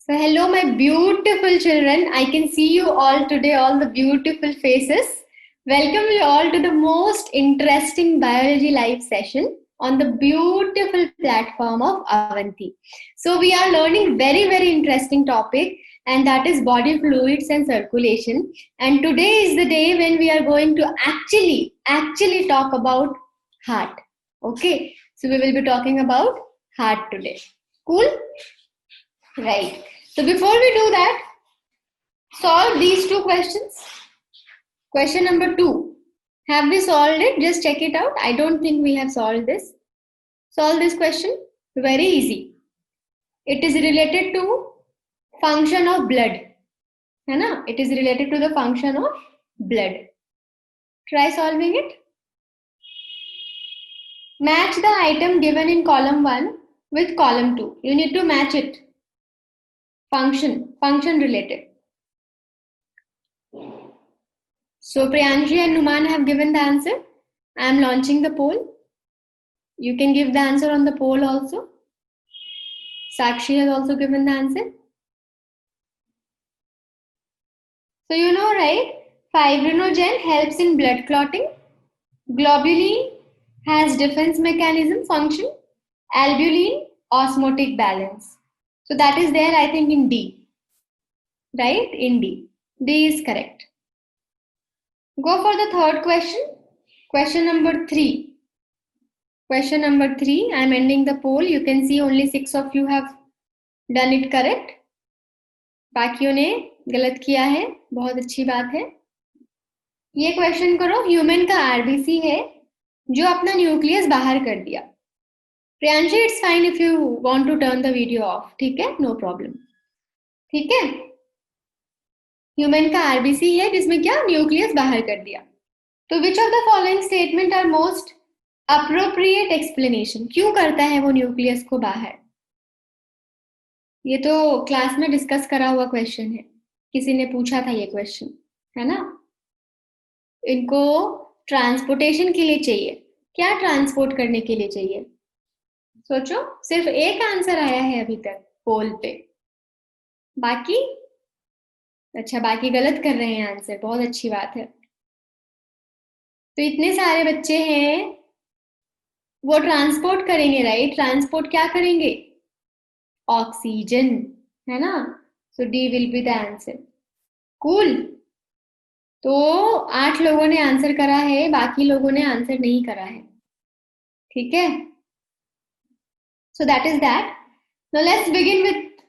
So, hello, my beautiful children. I can see you all today, all the beautiful faces. Welcome you all to the most interesting biology live session on the beautiful platform of Avanti. So, we are learning very interesting topic, and that is body fluids and circulation. And today is the day when we are going to actually talk about heart. Okay, so we will be talking about heart today. Cool? Right. So before we do that, solve these two questions. Question number 2. Have we solved it? Just check it out. I don't think we have solved this. Solve this question. Very easy. It is related to function of blood. है ना? It is related to the function of blood. Try solving it. Match the item given in column 1 with column 2. You need to match it. Function related. So Priyanshi and Numan have given the answer. I am launching the poll. You can give the answer on the poll also. Sakshi has also given the answer. So you know, right? Fibrinogen helps in blood clotting. Globulin has defense mechanism function. Albumin, osmotic balance. So that is there, I think, in D. Right? In D. D is correct. Go for the third question. Question number 3. Question number 3. I am ending the poll. You can see only 6 of you have done it correct. बाकियों ने गलत किया है. बहुत अच्छी बात है. ये क्वेश्चन करो. ह्यूमन का आरबीसी है जो अपना न्यूक्लियस बाहर कर दिया. Priyanshi, it's fine if you want to turn the video off. ठीक है, नो प्रॉब्लम. ठीक है. ह्यूमन का आरबीसी है जिसमें क्या न्यूक्लियस बाहर कर दिया. तो which of the following statement are most appropriate explanation. क्यों करता है वो न्यूक्लियस को बाहर? ये तो क्लास में डिस्कस करा हुआ क्वेश्चन है. किसी ने पूछा था ये क्वेश्चन, है ना? इनको ट्रांसपोर्टेशन के लिए चाहिए. क्या ट्रांसपोर्ट करने के लिए चाहिए? सोचो. सिर्फ एक आंसर आया है अभी तक पोल पे. बाकी अच्छा, बाकी गलत कर रहे हैं आंसर. बहुत अच्छी बात है. तो इतने सारे बच्चे हैं, वो ट्रांसपोर्ट करेंगे. राइट? ट्रांसपोर्ट क्या करेंगे? ऑक्सीजन, है ना? So D will be the answer. Cool. तो 8 लोगों ने आंसर करा है, बाकी लोगों ने आंसर नहीं करा है. ठीक है. So that is that. Now let's begin with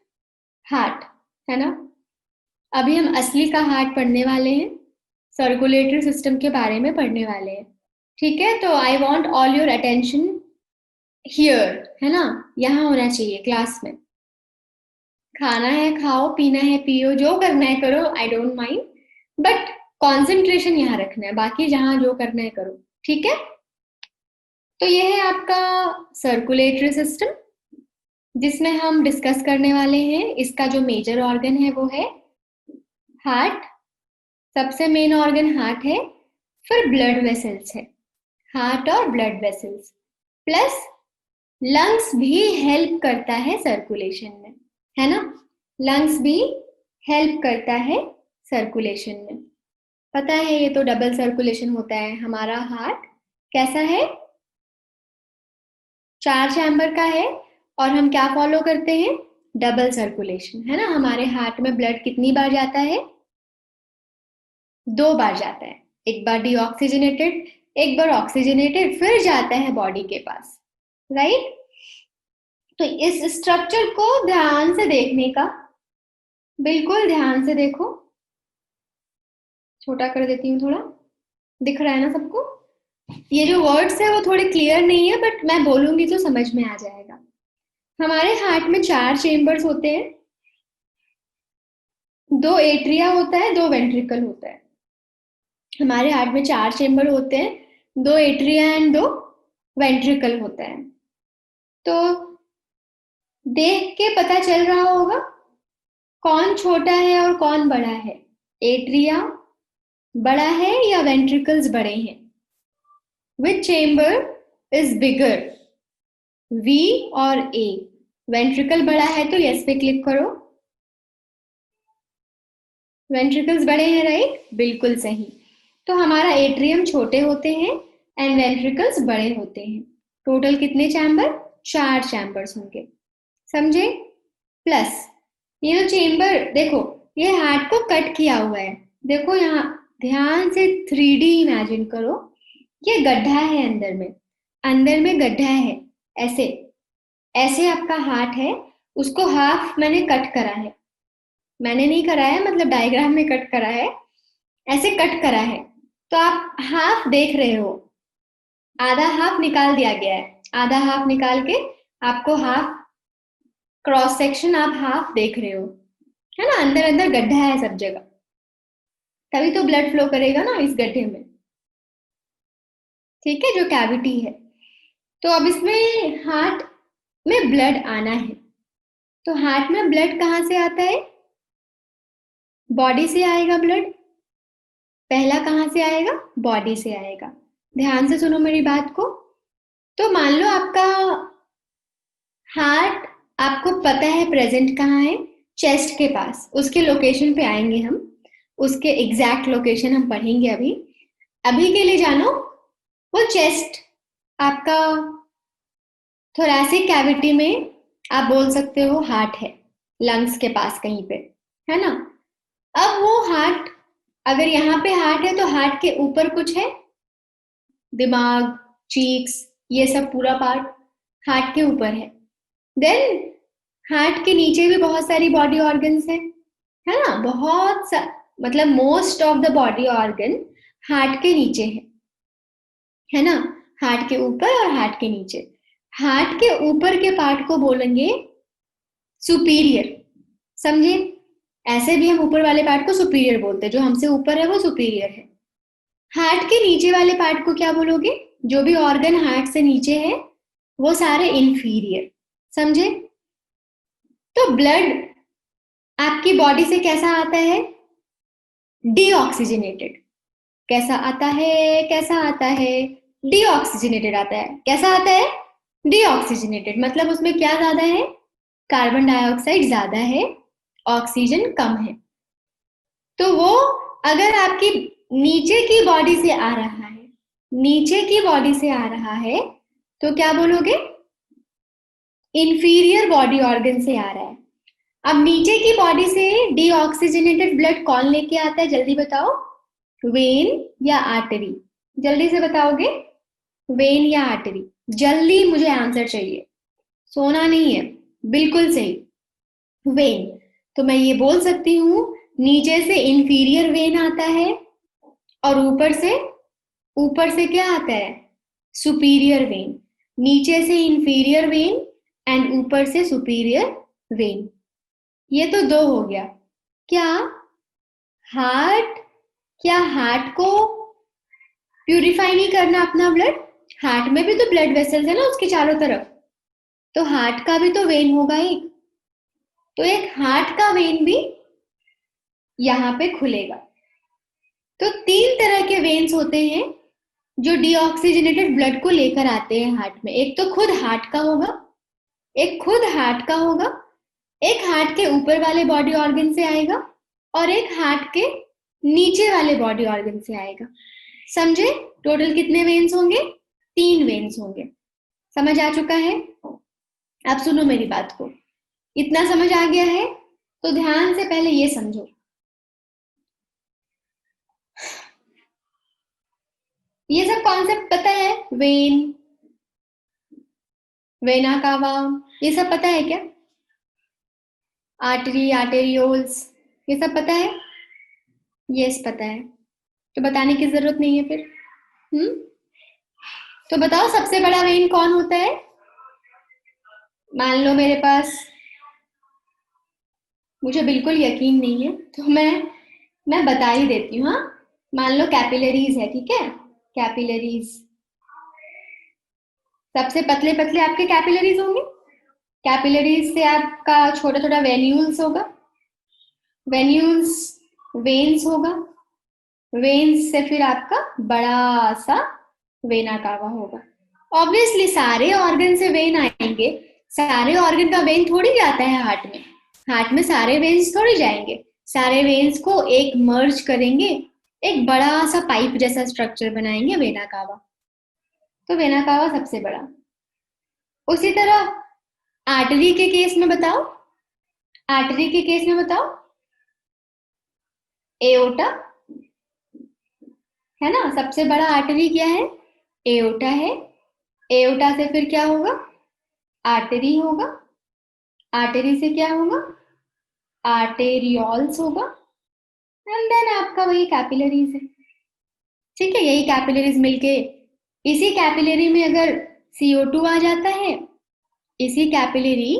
heart, है ना? अभी हम असली का हार्ट पढ़ने वाले हैं. सर्कुलेटरी सिस्टम के बारे में पढ़ने वाले हैं. ठीक है. तो I want all your attention here, है ना? यहाँ होना चाहिए क्लास में. खाना है खाओ, पीना है पियो, जो करना है करो. I don't mind, but concentration यहाँ रखना है. बाकी जहां जो करना है करो. ठीक है. तो ये है आपका सर्कुलेटरी सिस्टम जिसमें हम डिस्कस करने वाले हैं. इसका जो मेजर ऑर्गन है वो है हार्ट. सबसे मेन ऑर्गन हार्ट है. फिर ब्लड वेसल्स है. हार्ट और ब्लड वेसल्स प्लस लंग्स भी हेल्प करता है सर्कुलेशन में, है ना? लंग्स भी हेल्प करता है सर्कुलेशन में. पता है ये तो डबल सर्कुलेशन होता है. हमारा हार्ट कैसा है? 4 चैम्बर का है और हम क्या फॉलो करते हैं? डबल सर्कुलेशन, है ना? हमारे हार्ट में ब्लड कितनी बार जाता है? 2 बार जाता है. एक बार डीऑक्सीजनेटेड, एक बार ऑक्सीजनेटेड, फिर जाता है बॉडी के पास. राइट? तो इस स्ट्रक्चर को ध्यान से देखने का, बिल्कुल ध्यान से देखो. छोटा कर देती हूँ थोड़ा. दिख रहा है ना सबको? ये जो वर्ड्स है वो थोड़े क्लियर नहीं है, बट मैं बोलूंगी तो समझ में आ जाएगा. हमारे हार्ट में 4 चेम्बर्स होते हैं. 2 एट्रिया होता है, 2 वेंट्रिकल होता है. हमारे हार्ट में 4 चेम्बर होते हैं, 2 एट्रिया एंड 2 वेंट्रिकल होता है. तो देख के पता चल रहा होगा कौन छोटा है और कौन बड़ा है. एट्रिया बड़ा है या वेंट्रिकल्स बड़े हैं? विच चेम्बर इज बिगर, V और A? वेंट्रिकल बड़ा है तो यस पे क्लिक करो. वेंट्रिकल्स बड़े हैं, राइट? बिल्कुल सही। तो हमारा एट्रियम छोटे होते हैं एंड वेंट्रिकल्स बड़े होते हैं। टोटल कितने चैम्बर? 4 चैम्बर्स होंगे, समझे? प्लस ये जो चेम्बर देखो, ये हार्ट को कट किया हुआ है। देखो यहाँ ध्यान से 3D इमेजिन करो। ये गड्ढा है अंदर में गड्ढा है। ऐसे ऐसे आपका हार्ट है, उसको हाफ मैंने कट करा है। मैंने नहीं करा है, मतलब डायग्राम में कट करा है, ऐसे कट करा है। तो आप हाफ देख रहे हो, आधा हाफ निकाल दिया गया है। आधा हाफ निकाल के आपको हाफ क्रॉस सेक्शन आप हाफ देख रहे हो, है ना? अंदर अंदर गड्ढा है सब जगह, तभी तो ब्लड फ्लो करेगा ना इस गड्ढे में, ठीक है, जो कैविटी है। तो अब इसमें हार्ट में ब्लड आना है, तो हार्ट में ब्लड कहाँ से आता है? बॉडी से आएगा ब्लड। पहला कहाँ से आएगा? बॉडी से आएगा। ध्यान से सुनो मेरी बात को। तो मान लो आपका हार्ट, आपको पता है प्रेजेंट कहाँ है? चेस्ट के पास। उसके लोकेशन पे आएंगे हम, उसके एग्जैक्ट लोकेशन हम पढ़ेंगे अभी। अभी के लिए जानो, वो चेस्ट आपका थोरैसिक कैविटी में आप बोल सकते हो हार्ट है, लंग्स के पास कहीं पे, है ना? अब वो हार्ट, अगर यहाँ पे हार्ट है तो हार्ट के ऊपर कुछ है? दिमाग, चीक्स, ये सब पूरा पार्ट हार्ट के ऊपर है। देन हार्ट के नीचे भी बहुत सारी बॉडी ऑर्गन्स है ना? मतलब most of the body organ heart के नीचे है ना? हार्ट के ऊपर और हार्ट के नीचे। हार्ट के ऊपर के पार्ट को बोलेंगे सुपीरियर, समझे? ऐसे भी हम ऊपर वाले पार्ट को सुपीरियर बोलते हैं, जो हमसे ऊपर है वो सुपीरियर है। हार्ट के नीचे वाले पार्ट को क्या बोलोगे? जो भी ऑर्गन हार्ट से नीचे है वो सारे इंफीरियर, समझे? तो ब्लड आपकी बॉडी से कैसा आता है? डीऑक्सीजनेटेड। कैसा आता है? कैसा आता है? डीऑक्सीजनेटेड आता है। कैसा आता है? डीऑक्सीजनेटेड। मतलब उसमें क्या ज्यादा है? कार्बन डाइऑक्साइड ज्यादा है, ऑक्सीजन कम है। तो वो अगर आपकी नीचे की बॉडी से आ रहा है, नीचे की बॉडी से आ रहा है, तो क्या बोलोगे? इंफीरियर बॉडी ऑर्गन से आ रहा है। अब नीचे की बॉडी से डीऑक्सीजनेटेड ब्लड कौन लेके आता है? जल्दी बताओ। वेन या आर्टरी? जल्दी से बताओगे, वेन या आर्टरी? जल्दी, मुझे आंसर चाहिए, सोना नहीं है। बिल्कुल सही, वेन। तो मैं ये बोल सकती हूँ, नीचे से इंफीरियर वेन आता है और ऊपर से क्या आता है? Superior when. नीचे से इंफीरियर वेन एंड ऊपर से सुपीरियर वेन। ये तो 2 हो गया। क्या हार्ट क्या हार्ट को प्यूरिफाई नहीं करना अपना ब्लड? हार्ट में भी तो ब्लड वेसल्स है ना उसके चारों तरफ, तो हार्ट का भी तो वेन होगा एक। तो एक हार्ट का वेन भी यहाँ पे खुलेगा। तो 3 तरह के वेन्स होते हैं जो डीऑक्सीजनेटेड ब्लड को लेकर आते हैं हार्ट में। एक तो खुद हार्ट का होगा, एक हार्ट के ऊपर वाले बॉडी ऑर्गन से आएगा और एक हार्ट के नीचे वाले बॉडी ऑर्गन से आएगा। समझे? टोटल कितने वेन्स होंगे? 3 वेन्स होंगे। समझ आ चुका है? अब सुनो मेरी बात को। इतना समझ आ गया है तो ध्यान से पहले ये समझो, ये सब कॉन्सेप्ट पता है? वेन, वेना कावा, ये सब पता है क्या? आर्टरी, आर्टेरियोल्स, ये सब पता है? यस पता है, तो बताने की जरूरत नहीं है फिर। तो बताओ सबसे बड़ा वेन कौन होता है? मान लो मेरे पास, मुझे बिल्कुल यकीन नहीं है तो मैं बता ही देती हूँ। हाँ, मान लो कैपिलरीज है, ठीक है? कैपिलरीज, सबसे पतले पतले आपके कैपिलरीज होंगे। कैपिलरीज से आपका छोटा छोटा वेन्यूल्स होगा, वेन्यूल्स वेन्स होगा, वेन्स से फिर आपका बड़ा सा वेना कावा होगा। ऑब्वियसली सारे ऑर्गन से वेन आएंगे, सारे ऑर्गन का वेन थोड़ी जाता है हार्ट में। हार्ट में सारे वेन्स थोड़ी जाएंगे, सारे वेन्स को एक मर्ज करेंगे, एक बड़ा सा पाइप जैसा स्ट्रक्चर बनाएंगे, वेना कावा। तो वेना कावा सबसे बड़ा। उसी तरह आर्टरी के केस में बताओ, आर्टरी के केस में बताओ, एओर्टा है ना, सबसे बड़ा आर्टरी क्या है, एओर्टा है। एओर्टा से फिर क्या होगा, आर्टरी होगा। आर्टरी से क्या होगा, आर्टेरियोल्स होगा। एंड देन आपका वही कैपिलरीज है। ठीक है, यही कैपिलरीज मिलके, इसी कैपिलरी में अगर CO2 आ जाता है, इसी कैपिलरी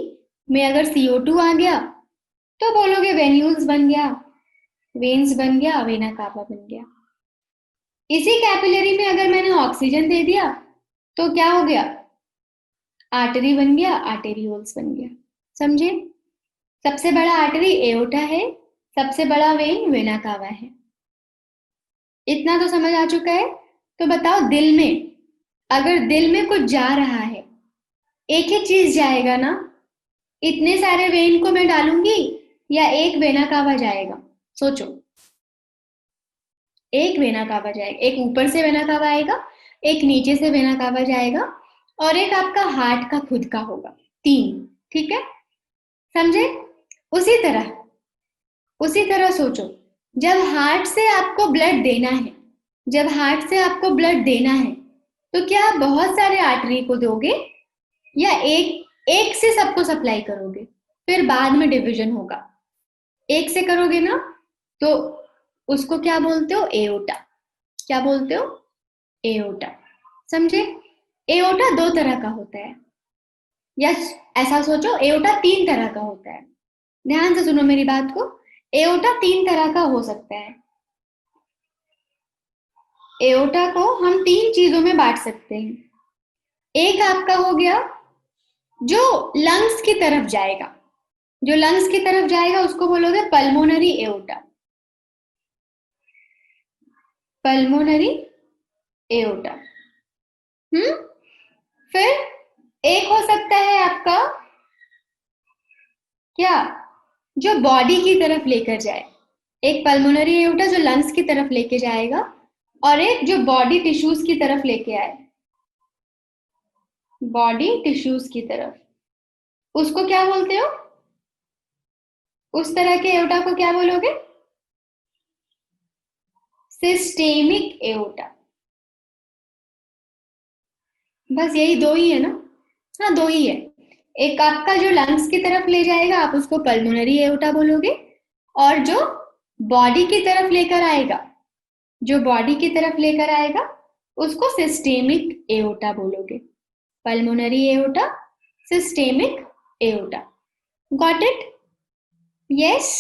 में अगर CO2 आ गया तो बोलोगे वेन्यूल्स बन गया, वेन्स बन गया, वेना कावा बन गया। इसी कैपिलरी में अगर मैंने ऑक्सीजन दे दिया तो क्या हो गया, आर्टरी बन गया, आर्टेरियोल्स बन गया। समझे, सबसे बड़ा आर्टरी एओर्टा है, सबसे बड़ा वेन वेना कावा है। इतना तो समझ आ चुका है। तो बताओ, दिल में, अगर दिल में कुछ जा रहा है, एक ही चीज जाएगा ना, इतने सारे वेन को मैं डालूंगी या एक वेना कावा जाएगा, सोचो। एक वेना कावा जाएगा, एक ऊपर से वेना कावा आएगा, एक नीचे से वेना कावा जाएगा, और एक आपका हार्ट का खुद का होगा, 3। ठीक है, समझे। उसी तरह, उसी तरह सोचो, जब हार्ट से आपको ब्लड देना है, जब हार्ट से आपको ब्लड देना है, तो क्या आप बहुत सारे आर्टरी को दोगे या एक एक से सबको सप्लाई करोगे, फिर बाद में डिवीजन होगा। एक से करोगे ना तो उसको क्या बोलते हो, एओर्टा। क्या बोलते हो, एओर्टा। समझे, एओर्टा 2 तरह का होता है, या ऐसा सोचो एओर्टा 3 तरह का होता है। ध्यान से सुनो मेरी बात को, एओर्टा 3 तरह का हो सकता है। एओर्टा को हम 3 चीजों में बांट सकते हैं। एक आपका हो गया जो लंग्स की तरफ जाएगा, जो लंग्स की तरफ जाएगा उसको बोलोगे पल्मोनरी एओर्टा, पल्मोनरी एओर्टा। फिर एक हो सकता है आपका क्या, जो बॉडी की तरफ लेकर जाए, एक पल्मोनरी एओर्टा जो लंग्स की तरफ लेके जाएगा, और एक जो बॉडी टिश्यूज की तरफ लेके आए, बॉडी टिश्यूज की तरफ, उसको क्या बोलते हो, उस तरह के एओर्टा को क्या बोलोगे, सिस्टेमिक एओर्टा। बस यही 2 ही है ना, हाँ 2 ही है। एक आपका जो लंग्स की तरफ ले जाएगा आप उसको पल्मोनरी एओर्टा बोलोगे, और जो बॉडी की तरफ लेकर आएगा, जो बॉडी की तरफ लेकर आएगा उसको सिस्टेमिक एओर्टा बोलोगे। Pulmonary aorta, systemic aorta. Got it, yes.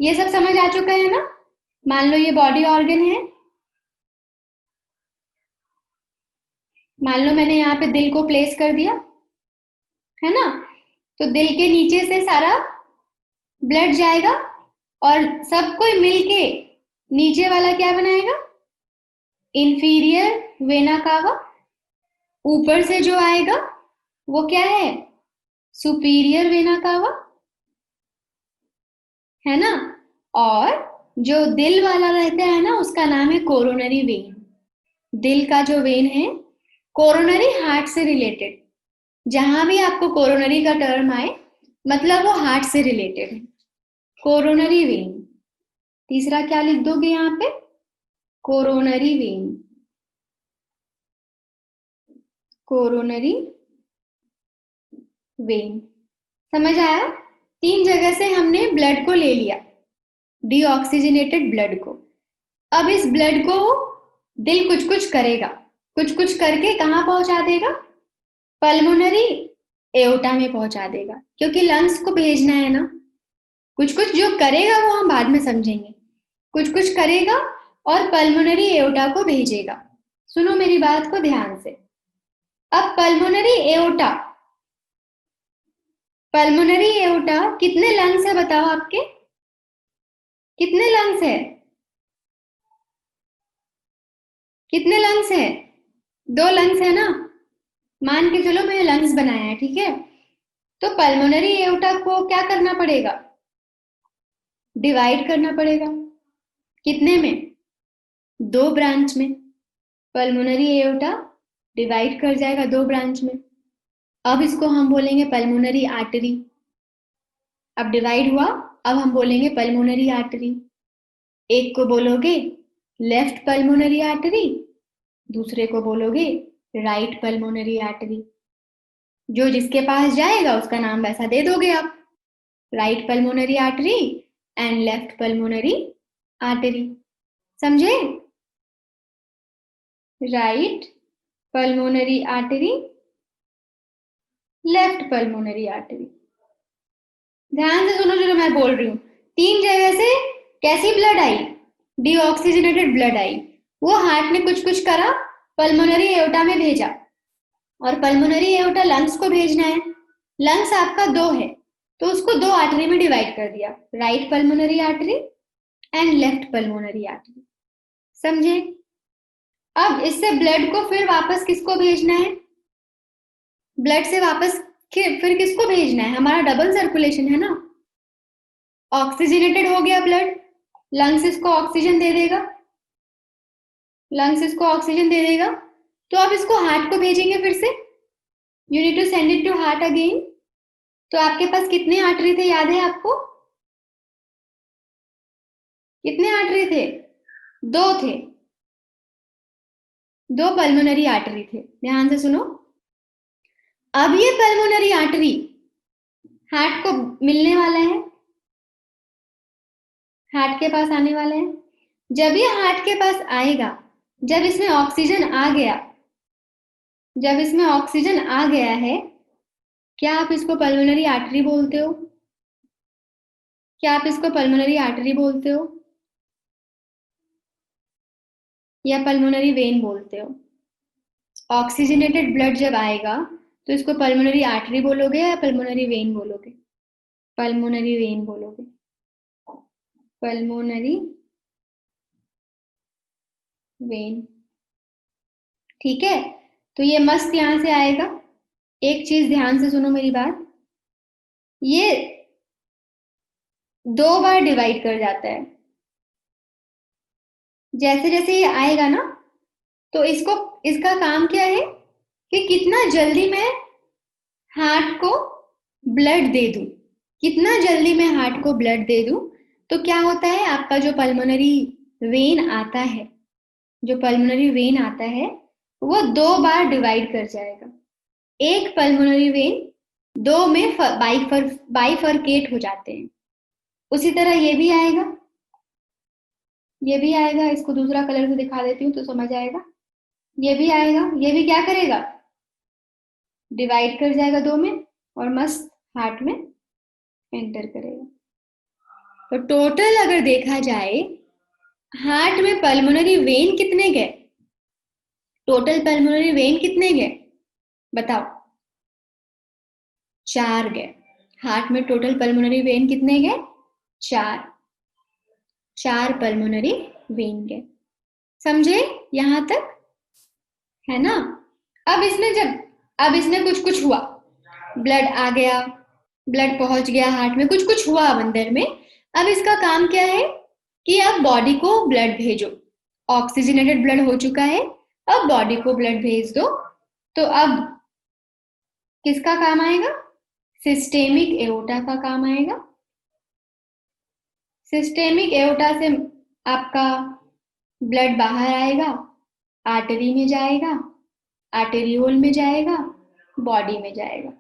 ये सब समझ आ चुका है ना। मान लो ये बॉडी ऑर्गन है, मान लो मैंने यहाँ पे दिल को प्लेस कर दिया, है ना, तो दिल के नीचे से सारा ब्लड जाएगा और सब कोई मिलके नीचे वाला क्या बनाएगा, इंफीरियर वेना कावा। ऊपर से जो आएगा वो क्या है, सुपीरियर वेना कावा, है ना। और जो दिल वाला रहता है ना उसका नाम है कोरोनरी वेन। दिल का जो वेन है, कोरोनरी हार्ट से रिलेटेड, जहां भी आपको कोरोनरी का टर्म आए मतलब वो हार्ट से रिलेटेड है, कोरोनरी वेन। तीसरा क्या लिख दोगे यहाँ पे, कोरोनरी वेन, कोरोनरी वेन। समझ आया, 3 जगह से हमने ब्लड को ले लिया, डीऑक्सीजनेटेड ब्लड को। अब इस ब्लड को दिल कुछ कुछ करेगा, कुछ कुछ करके कहाँ पहुंचा देगा, पल्मोनरी एओर्टा में पहुंचा देगा, क्योंकि लंग्स को भेजना है ना। कुछ कुछ जो करेगा वो हम बाद में समझेंगे, कुछ कुछ करेगा और पल्मोनरी एओर्टा को भेजेगा। सुनो मेरी बात को ध्यान से। अब पल्मोनरी एओर्टा, पल्मोनरी एओर्टा कितने लंग्स है बताओ आपके, कितने लंग्स है, कितने लंग्स है, 2 लंग्स है ना। मान के चलो मैंने लंग्स बनाया है, ठीक है। तो पल्मोनरी एओर्टा को क्या करना पड़ेगा, डिवाइड करना पड़ेगा। कितने में? 2 ब्रांच में। पल्मोनरी एओर्टा डिवाइड कर जाएगा 2 ब्रांच में। अब इसको हम बोलेंगे पल्मोनरी आर्टरी। अब डिवाइड हुआ, अब हम बोलेंगे पल्मोनरी आर्टरी। एक को बोलोगे लेफ्ट पल्मोनरी आर्टरी, दूसरे को बोलोगे राइट पल्मोनरी आर्टरी। जो जिसके पास जाएगा उसका नाम वैसा दे दोगे आप, right pulmonary artery and left pulmonary artery. समझे? Right pulmonary artery, left pulmonary artery. ध्यान से सुनो जो मैं बोल रही हूँ। 3 जगह से कैसी blood I? Deoxygenated blood I. वो हार्ट ने कुछ कुछ करा, पल्मोनरी एओर्टा में भेजा, और पल्मोनरी एओर्टा लंग्स को भेजना है। लंग्स आपका 2 है, तो उसको 2 आर्टरी में डिवाइड कर दिया, right pulmonary artery and left pulmonary artery. समझे? अब इससे ब्लड को फिर वापस किसको भेजना है? ब्लड से वापस फिर किसको भेजना है? हमारा डबल सर्कुलेशन है ना। ऑक्सीजनेटेड हो गया ब्लड, लंग्स इसको ऑक्सीजन दे देगा, लंग्स इसको ऑक्सीजन दे देगा, तो अब इसको हार्ट को भेजेंगे फिर से। You need to send it to heart again. तो आपके पास कितने आर्टरी थे, याद है आपको? कितने आर्टरी थे? 2 थे। 2 पल्मोनरी आर्टरी थे। ध्यान से सुनो। अब ये पल्मोनरी आर्टरी हार्ट को मिलने वाला है, हार्ट के पास आने वाला है। जब ये हार्ट के पास आएगा, जब इसमें ऑक्सीजन आ गया, जब इसमें ऑक्सीजन आ गया है, क्या आप इसको पल्मोनरी आर्टरी बोलते हो? क्या आप इसको पल्मोनरी आर्टरी बोलते हो या पल्मोनरी वेन बोलते हो? ऑक्सीजनेटेड ब्लड जब आएगा तो इसको पल्मोनरी आर्टरी बोलोगे या पल्मोनरी वेन बोलोगे? पल्मोनरी वेन बोलोगे। Pulmonary vein. ठीक है, तो ये मस्त यहां से आएगा। एक चीज ध्यान से सुनो मेरी बात, ये 2 बार डिवाइड कर जाता है। जैसे जैसे ये आएगा ना, तो इसको, इसका काम क्या है कि कितना जल्दी मैं हार्ट को ब्लड दे दूं, कितना जल्दी मैं हार्ट को ब्लड दे दूं। तो क्या होता है, आपका जो पल्मोनरी वेन आता है, जो पल्मोनरी वेन आता है, वो 2 बार डिवाइड कर जाएगा। एक पल्मोनरी वेन 2 में बाइफरकेट हो जाते हैं। उसी तरह ये भी आएगा, ये भी आएगा। इसको दूसरा कलर से दिखा देती हूँ तो समझ आएगा। ये भी आएगा, ये भी क्या करेगा? डिवाइड कर जाएगा 2 में और मस्त हार्ट में एंटर करेगा। तो टोटल अगर देखा जाए, हार्ट में पल्मोनरी वेन कितने गए? टोटल पल्मोनरी वेन कितने गए बताओ? 4 गए। हार्ट में टोटल पल्मोनरी वेन कितने गए? 4। 4 पल्मोनरी वेन गए। समझे यहां तक? है ना? अब इसमें कुछ कुछ हुआ, ब्लड आ गया, ब्लड पहुंच गया हार्ट में, कुछ कुछ हुआ अब अंदर में। अब इसका काम क्या है कि अब बॉडी को ब्लड भेजो। ऑक्सीजनेटेड ब्लड हो चुका है, अब बॉडी को ब्लड भेज दो। तो अब किसका काम आएगा? सिस्टेमिक एओर्टा का काम आएगा। सिस्टेमिक एओर्टा से आपका ब्लड बाहर आएगा, आर्टरी में जाएगा, आर्टेरियोल में जाएगा, बॉडी में जाएगा।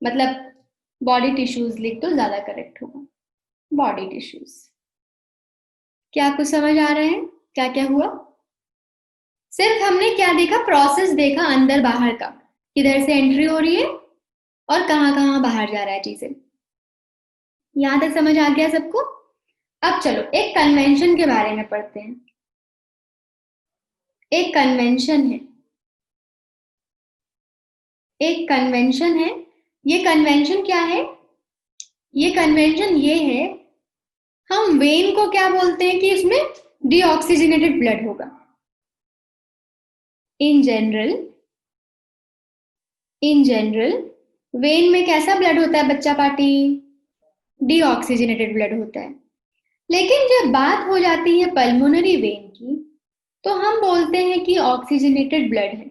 मतलब बॉडी टिश्यूज लिख तो ज्यादा करेक्ट होगा, बॉडी टिश्यूज। क्या कुछ समझ आ रहा है क्या क्या हुआ? सिर्फ हमने क्या देखा? प्रोसेस देखा अंदर बाहर का, किधर से एंट्री हो रही है और कहाँ कहाँ बाहर जा रहा है चीजें। यहां तक समझ आ गया सबको? अब चलो एक कन्वेंशन के बारे में पढ़ते हैं। एक कन्वेंशन है, एक कन्वेंशन है। ये कन्वेंशन क्या है? ये कन्वेंशन ये है, हम वेन को क्या बोलते हैं कि इसमें डीऑक्सीजनेटेड ब्लड होगा। In general, in general when में कैसा ब्लड होता है बच्चा पार्टी? डीऑक्सीजनेटेड ब्लड होता है। लेकिन जब बात हो जाती है पल्मोनरी वेन की, तो हम बोलते हैं कि ऑक्सीजनेटेड ब्लड है,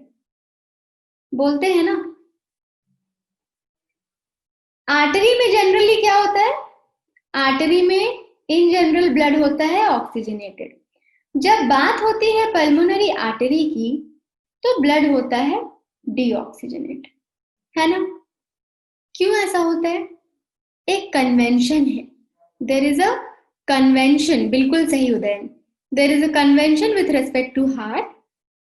बोलते हैं ना। आर्टरी में जनरली क्या होता है? आर्टरी में इन जनरल ब्लड होता है ऑक्सीजनेटेड। जब बात होती है पल्मोनरी आर्टरी की, तो ब्लड होता है डीऑक्सीजनेट, है ना। क्यों ऐसा होता है? एक कन्वेंशन है। देर इज अ कन्वेंशन, बिल्कुल सही Udayan. There is a convention with respect to heart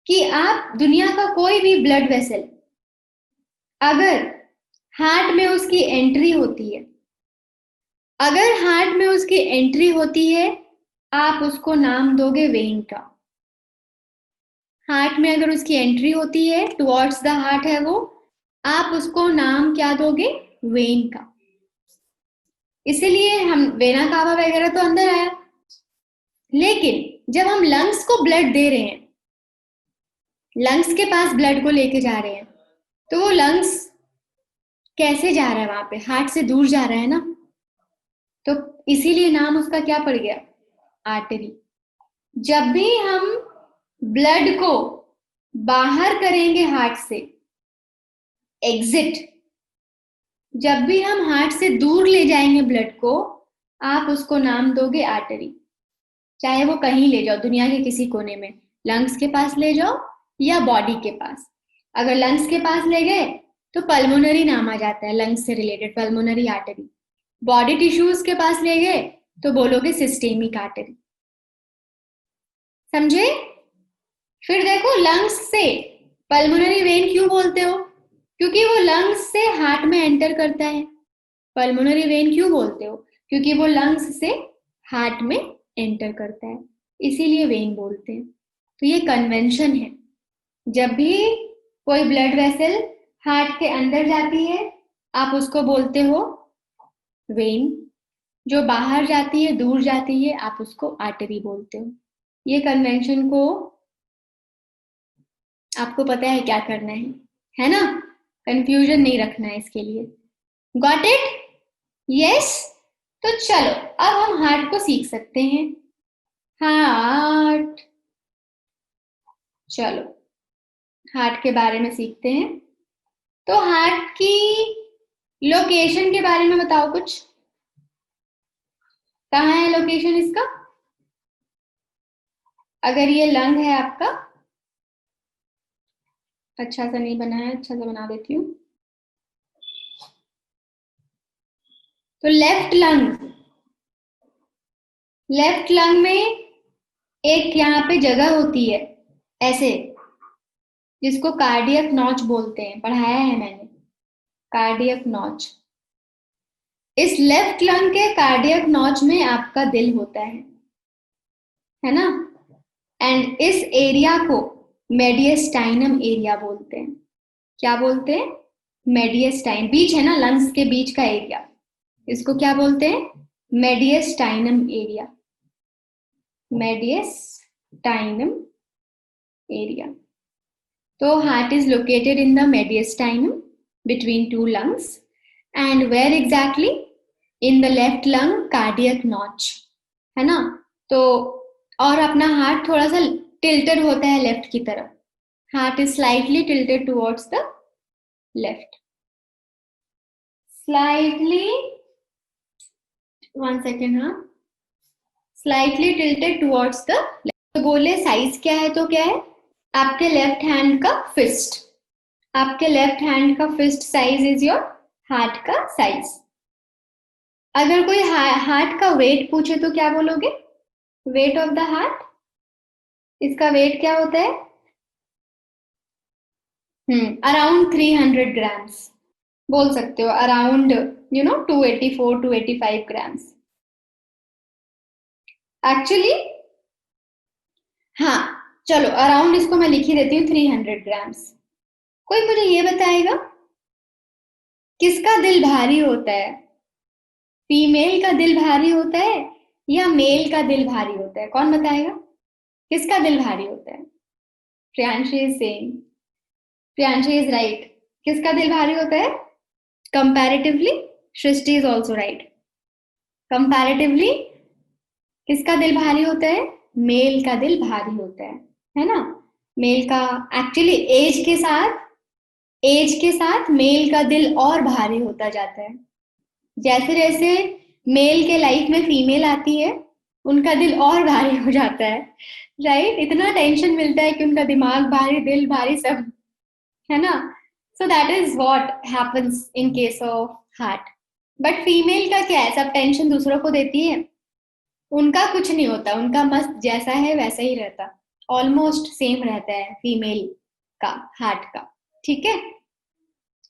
कि आप दुनिया का कोई भी ब्लड वेसल, अगर हार्ट में उसकी एंट्री होती है, अगर हार्ट में उसकी एंट्री होती है, आप उसको नाम दोगे वेन का। हार्ट में अगर उसकी एंट्री होती है, टुवर्ड्स द हार्ट है वो, आप उसको नाम क्या दोगे? वेन का। इसीलिए हम वेना कावा वगैरह तो अंदर आया। लेकिन जब हम लंग्स को ब्लड दे रहे हैं, लंग्स के पास ब्लड को लेके जा रहे हैं, तो वो लंग्स कैसे जा रहा है? वहां पे हार्ट से दूर जा रहा है ना, तो इसीलिए नाम उसका क्या पड़ गया? आर्टरी। जब भी हम ब्लड को बाहर करेंगे हार्ट से, एग्जिट, जब भी हम हार्ट से दूर ले जाएंगे ब्लड को, आप उसको नाम दोगे आर्टरी। चाहे वो कहीं ले जाओ, दुनिया के किसी कोने में, लंग्स के पास ले जाओ या बॉडी के पास। अगर लंग्स के पास ले गए तो पल्मोनरी नाम आ जाता है, लंग्स से related pulmonary artery. Body tissues के पास ले गए तो बोलोगे सिस्टेमिक आर्टरी। समझे? फिर देखो, लंग्स से पल्मोनरी वेन क्यों बोलते हो? क्योंकि वो लंग्स से हार्ट में एंटर करता है। पल्मोनरी वेन क्यों बोलते हो? क्योंकि वो लंग्स से हार्ट में एंटर करता है, इसीलिए वेन बोलते हैं। तो ये कन्वेंशन है। जब भी कोई ब्लड वेसल हार्ट के अंदर जाती है, आप उसको बोलते हो वेन। जो बाहर जाती है, दूर जाती है, आप उसको आर्टरी बोलते हो। ये कन्वेंशन को आपको पता है क्या करना है ना। कंफ्यूजन नहीं रखना है इसके लिए। Got it? यस। तो चलो, अब हम हार्ट को सीख सकते हैं। हार्ट, चलो हार्ट के बारे में सीखते हैं। तो हार्ट की लोकेशन के बारे में बताओ कुछ। कहाँ है लोकेशन इसका? अगर ये लंग है आपका, अच्छा सा नहीं बना है, अच्छा सा बना देती हूँ। तो लेफ्ट लंग, लेफ्ट लंग में एक यहाँ पे जगह होती है ऐसे, जिसको कार्डियक नॉच बोलते हैं, पढ़ाया है मैंने, कार्डियक नॉच। इस लेफ्ट लंग के कार्डियक नॉच में आपका दिल होता है ना। एंड इस एरिया को मेडियस्टाइनम एरिया बोलते हैं। क्या बोलते हैं? मेडियस्टाइन, बीच है ना, लंग्स के बीच का एरिया, इसको क्या बोलते हैं? मेडियस्टाइनम एरिया, मेडियस्टाइनम एरिया। तो heart is located in the mediastinum between two lungs, and where exactly? In the left lung cardiac notch, है ना। तो और अपना हार्ट थोड़ा सा टिल्टेड होता है लेफ्ट की तरफ। Heart is slightly tilted towards the left, slightly, one second, हाँ, slightly tilted towards the left. तो बोले साइज क्या है? तो क्या है? आपके लेफ्ट हैंड का फिस्ट, आपके लेफ्ट हैंड का fist size is your heart का साइज। अगर कोई हार्ट का वेट पूछे तो क्या बोलोगे? वेट ऑफ द हार्ट, इसका वेट क्या होता है? अराउंड 300 ग्राम्स बोल सकते हो, अराउंड 284 285 ग्राम्स एक्चुअली। हाँ, चलो अराउंड इसको मैं लिख ही देती हूँ, 300 ग्राम्स। कोई मुझे ये बताएगा किसका दिल भारी होता है? फीमेल का दिल भारी होता है या मेल का दिल भारी होता है? कौन बताएगा किसका दिल भारी होता है? Priyanshi is saying, Priyanshi is right. किसका दिल भारी होता है? Comparatively, Srishti is also right. Comparatively किसका दिल भारी होता है? मेल का दिल भारी होता है ना? मेल का एक्चुअली एज के साथ मेल का दिल और भारी होता जाता है। जैसे जैसे मेल के लाइफ में फीमेल आती है, उनका दिल और भारी हो जाता है, राइट? इतना टेंशन मिलता है कि उनका दिमाग भारी, दिल भारी, सब, है ना? So that is what happens in case of heart. But female का क्या है, सब टेंशन दूसरों को देती है, उनका कुछ नहीं होता, उनका मस्त जैसा है वैसा ही रहता, ऑलमोस्ट सेम रहता है फीमेल का हार्ट का। ठीक है?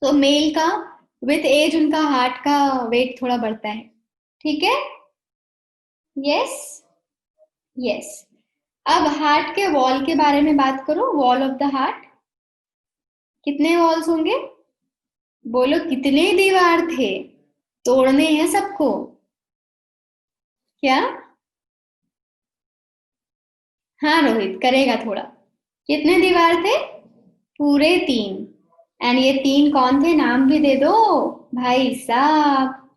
तो मेल का विथ एज उनका हार्ट का वेट थोड़ा बढ़ता है। ठीक है? Yes, yes. अब हार्ट के वॉल के बारे में बात करो, वॉल ऑफ द हार्ट। कितने वॉल्स होंगे? बोलो, कितने दीवार थे? तोड़ने हैं सबको? क्या? हाँ रोहित करेगा थोड़ा। कितने दीवार थे? पूरे 3। एंड ये 3 कौन थे? नाम भी दे दो भाई साहब।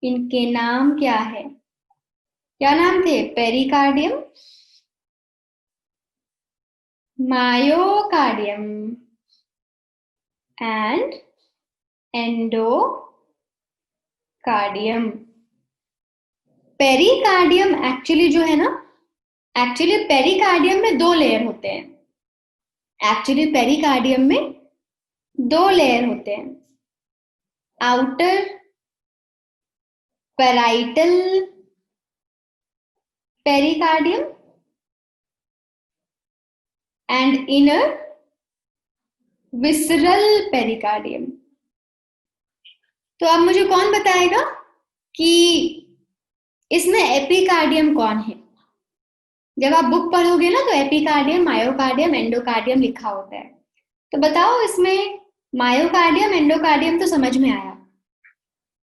इनके नाम क्या है? क्या नाम थे? Pericardium, myocardium and endocardium. Pericardium actually जो है ना, एक्चुअली पेरिकार्डियम में 2 लेयर होते हैं। एक्चुअली पेरिकार्डियम में 2 लेयर होते हैं, outer parietal pericardium and inner visceral pericardium. तो अब मुझे कौन बताएगा कि इसमें एपिकार्डियम कौन है? जब आप बुक पढ़ोगे ना तो एपिकार्डियम, मायोकार्डियम, एंडोकार्डियम लिखा होता है। तो बताओ इसमें मायोकार्डियम, एंडोकार्डियम तो समझ में आया,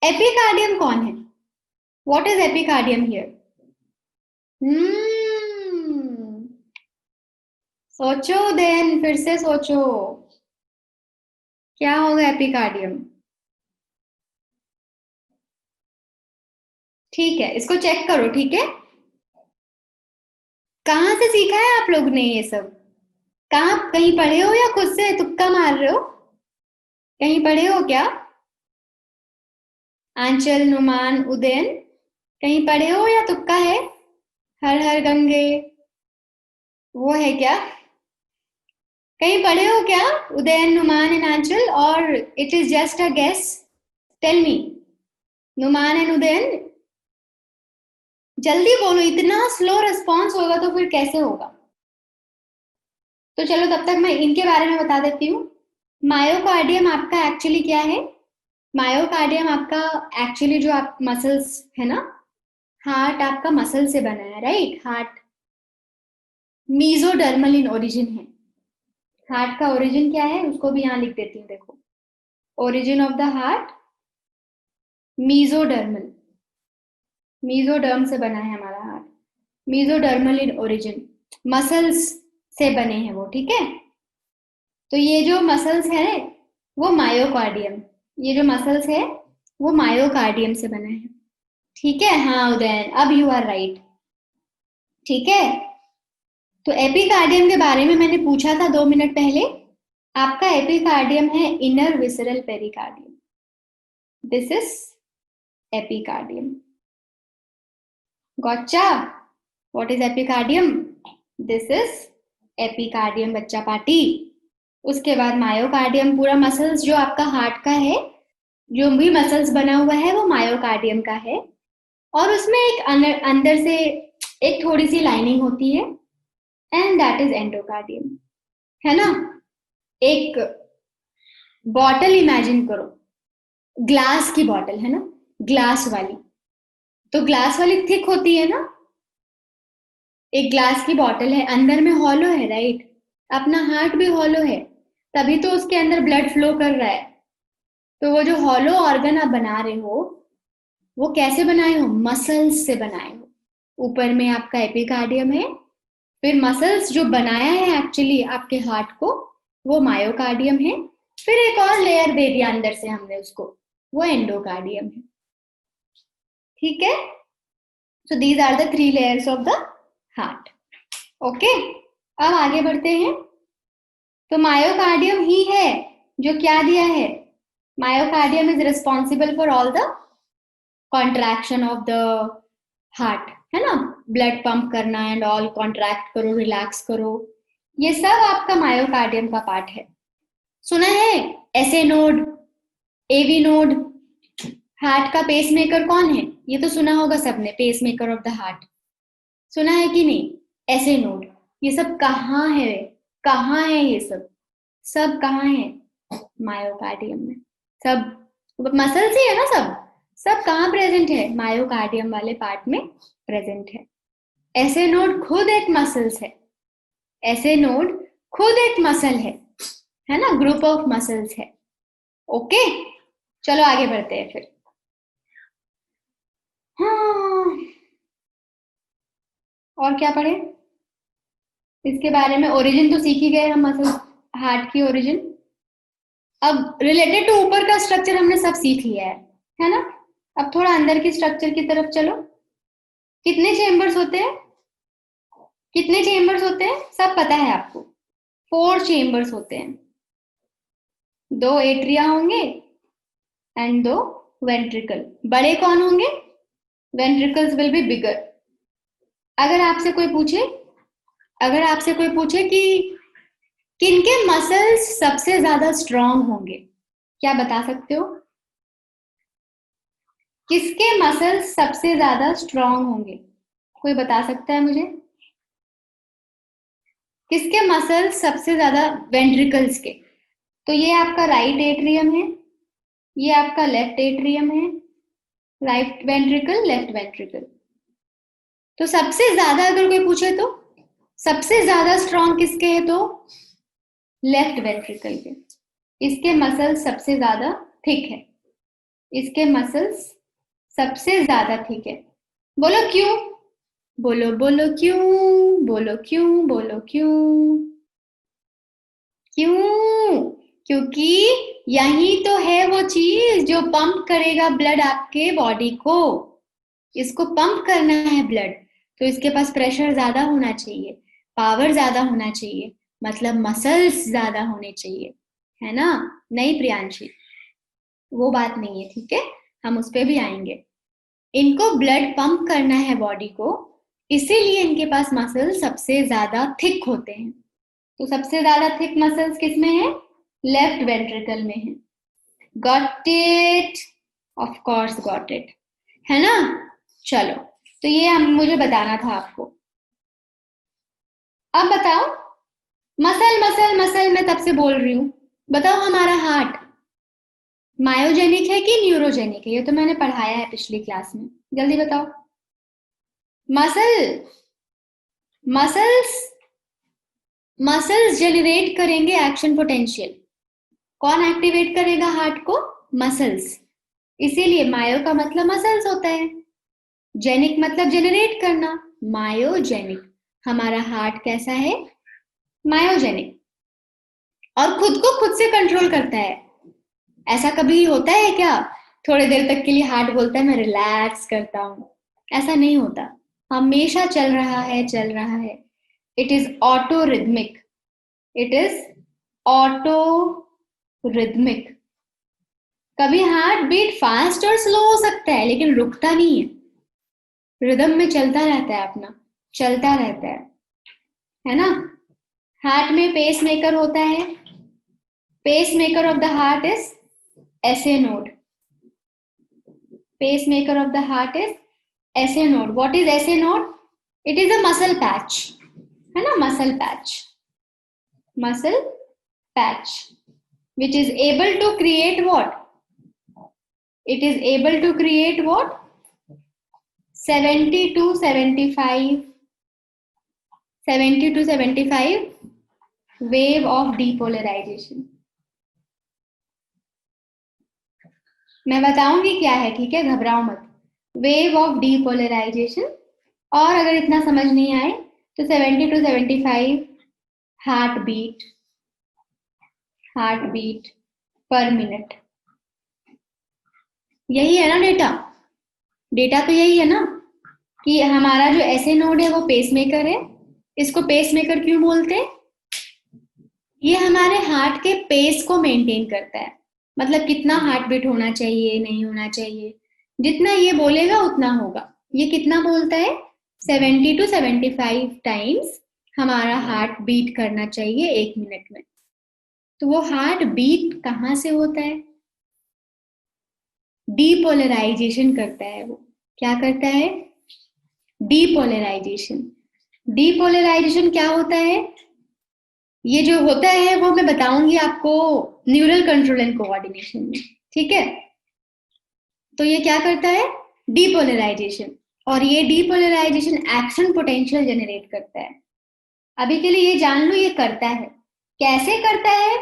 एपिकार्डियम कौन है? What is epicardium here? सोचो देन, फिर से सोचो, क्या होगा एपिकार्डियम? ठीक है, इसको चेक करो। ठीक है? कहाँ से सीखा है आप लोग ने ये सब? कहाँ, कहीं पढ़े हो या खुद से तुक्का मार रहे हो? कहीं पढ़े हो क्या? आंचल, नुमान, उदयन, कहीं पढ़े हो या तुक्का है? हर हर गंगे, वो है क्या? कहीं पढ़े हो क्या? उदयन, नुमान एंड आंचल, और it is just a guess? Tell me, Numan and Udayan, जल्दी बोलो, इतना स्लो रिस्पॉन्स होगा तो फिर कैसे होगा? तो चलो तब तक मैं इनके बारे में बता देती हूँ। मायोकार्डियम आपका एक्चुअली क्या है? मायोकार्डियम आपका एक्चुअली जो आप मसल्स है ना, हार्ट आपका मसल से बना है, right? Heart mesodermal in origin है। हार्ट का ओरिजिन क्या है उसको भी यहाँ लिख देती हूँ, देखो। Origin of the heart mesodermal, mesoderm से बना है हमारा heart, mesodermal in origin, muscles से बने हैं वो। ठीक है? तो ये जो मसल्स है वो मायोकार्डियम, ये जो मसल्स है वो मायोकार्डियम से बना है। ठीक है? हाँ उदयन, अब यू आर राइट। ठीक है? तो एपिकार्डियम के बारे में मैंने पूछा था 2 मिनट पहले। आपका एपिकार्डियम है inner visceral pericardium, this is epicardium. Gotcha? What is epicardium? This is epicardium बच्चा पार्टी। उसके बाद मायोकार्डियम, पूरा मसल्स जो आपका हार्ट का है, जो भी मसल्स बना हुआ है वो मायोकार्डियम का है। और उसमें एक अंदर से एक थोड़ी सी लाइनिंग होती है, एंड दैट इज एंडोकार्डियम, है ना? एक बॉटल इमेजिन करो, ग्लास की बॉटल है ना, ग्लास वाली। तो ग्लास वाली थिक होती है ना, एक ग्लास की बॉटल है, अंदर में हॉलो है, राइट? अपना हार्ट भी हॉलो है, तभी तो उसके अंदर ब्लड फ्लो कर रहा है। तो वो जो हॉलो ऑर्गन आप बना रहे हो, वो कैसे बनाए हो? मसल्स से बनाए हो। ऊपर में आपका एपिकार्डियम है, फिर मसल्स जो बनाया है एक्चुअली आपके हार्ट को, वो मायोकार्डियम है, फिर एक और लेयर दे दिया अंदर से हमने उसको, वो एंडोकार्डियम है। ठीक है? So these are the 3 layers of the heart. Okay, अब आगे बढ़ते हैं. तो मायोकार्डियम ही है जो क्या दिया है? Myocardium is responsible for all the contraction of the heart, है ना? ब्लड पंप करना एंड ऑल, कॉन्ट्रैक्ट करो, रिलैक्स करो, ये सब आपका मायोकार्डियम का पार्ट है. सुना है SA node, AV node. Heart का पेसमेकर कौन है? ये तो सुना होगा सबने, पेसमेकर ऑफ द हार्ट. सुना है कि नहीं? SA node. ये सब कहाँ है? कहाँ है ये सब? सब कहाँ है? मायोकार्डियम में. सब मसल से है ना, सब सब कहाँ प्रेजेंट है? मायोकार्डियम वाले पार्ट में प्रेजेंट है. एसए नोड खुद एक मसल्स है. एसए नोड खुद एक मसल है ना? ग्रुप ऑफ मसल्स है. ओके, चलो आगे बढ़ते हैं फिर. हाँ, और क्या पढ़े इसके बारे में? ओरिजिन तो सीख ही गए हम, मसल हार्ट की ओरिजिन. अब रिलेटेड टू ऊपर का स्ट्रक्चर हमने सब सीख लिया है ना? अब थोड़ा अंदर की स्ट्रक्चर की तरफ चलो. कितने चेम्बर्स होते हैं? कितने चेम्बर्स होते हैं सब पता है आपको. 4 चेम्बर्स होते हैं. 2 एट्रिया होंगे एंड 2 वेंट्रिकल. बड़े कौन होंगे? Ventricles will be bigger. अगर आपसे कोई पूछे कि किनके मसल्स सबसे ज्यादा स्ट्रांग होंगे, क्या बता सकते हो? किसके मसल्स सबसे ज्यादा स्ट्रांग होंगे? कोई बता सकता है मुझे? किसके मसल्स सबसे ज्यादा? वेंट्रिकल्स के. तो ये आपका राइट एट्रियम है, ये आपका लेफ्ट एट्रियम है. Right ventricle, left ventricle. तो सबसे ज्यादा अगर कोई पूछे तो सबसे ज्यादा स्ट्रांग किसके है? तो लेफ्ट वेंट्रिकल के. इसके मसल्स सबसे ज्यादा थिक है. इसके मसल्स सबसे ज्यादा थिक है. बोलो क्यों? बोलो बोलो क्यों? बोलो क्यों? बोलो क्यों? क्यों? क्योंकि यही तो है वो चीज जो पंप करेगा ब्लड आपके बॉडी को. इसको पंप करना है ब्लड, तो इसके पास प्रेशर ज्यादा होना चाहिए, पावर ज्यादा होना चाहिए, मतलब मसल्स ज्यादा होने चाहिए, है ना? नहीं प्रियांशी, वो बात नहीं है, ठीक है? हम उस पर भी आएंगे. इनको ब्लड पंप करना है बॉडी को, इसीलिए इनके पास मसल्स सबसे ज्यादा थिक होते हैं. तो सबसे ज्यादा थिक मसल्स किस में है? लेफ्ट वेंट्रिकल में है. Got it? Of course got it, है ना? चलो, तो ये मुझे बताना था आपको. अब बताओ, मसल मसल मसल मैं तब से बोल रही हूं, बताओ हमारा हार्ट मायोजेनिक है कि न्यूरोजेनिक है? ये तो मैंने पढ़ाया है पिछली क्लास में, जल्दी बताओ. मसल्स मसल्स जेनरेट करेंगे एक्शन पोटेंशियल. कौन एक्टिवेट करेगा हार्ट को? मसल्स. इसीलिए मायो का मतलब मसल्स होता है, जेनिक मतलब जेनरेट करना, मायोजेनिक. हमारा हार्ट कैसा है? मायोजेनिक. और खुद को खुद से कंट्रोल करता है. ऐसा कभी होता है क्या थोड़ी देर तक के लिए हार्ट बोलता है मैं रिलैक्स करता हूं? ऐसा नहीं होता, हमेशा चल रहा है, चल रहा है. It is auto rhythmic. It is auto rhythmic. कभी हार्ट बीट फास्ट और स्लो हो सकता है, लेकिन रुकता नहीं है, रिदम में चलता रहता है, अपना चलता रहता है ना? हार्ट में पेस मेकर होता है. Pacemaker of the heart is SA node. pacemaker of the heart is SA node. What is SA node? It is a muscle patch, है ना? muscle patch which is able to create what? It is able to create what? 70 to 75 wave of depolarization. मैं बताऊंगी क्या है, ठीक है? घबराओ मत. Wave of depolarisation. और अगर इतना समझ नहीं आए तो 70 to 75 heart beat per minute. यही है ना डेटा? डेटा तो यही है ना कि हमारा जो ऐसे नोड है वो पेसमेकर है। इसको पेसमेकर क्यों बोलते हैं? ये हमारे हार्ट के पेस को मेंटेन करता है, मतलब कितना हार्ट बीट होना चाहिए, नहीं होना चाहिए, जितना ये बोलेगा उतना होगा। ये कितना बोलता है? 70 to 75 टाइम्स हमारा हार्ट बीट करना चाहिए 1 मिनट में। तो वो हार्ट बीट कहाँ से होता है? डीपोलराइजेशन करता है वो। क्या करता है? डीपोलराइजेशन। डीपोलराइजेशन क्या होता है? ये जो होता है वो मैं बताऊंगी आपको न्यूरल कंट्रोल एंड कोऑर्डिनेशन में, ठीक है? तो ये क्या करता है? डीपोलराइजेशन। और ये डीपोलराइजेशन एक्शन पोटेंशियल जनरेट करता है। अभी के लिए ये जान लो ये करता है। कैसे करता है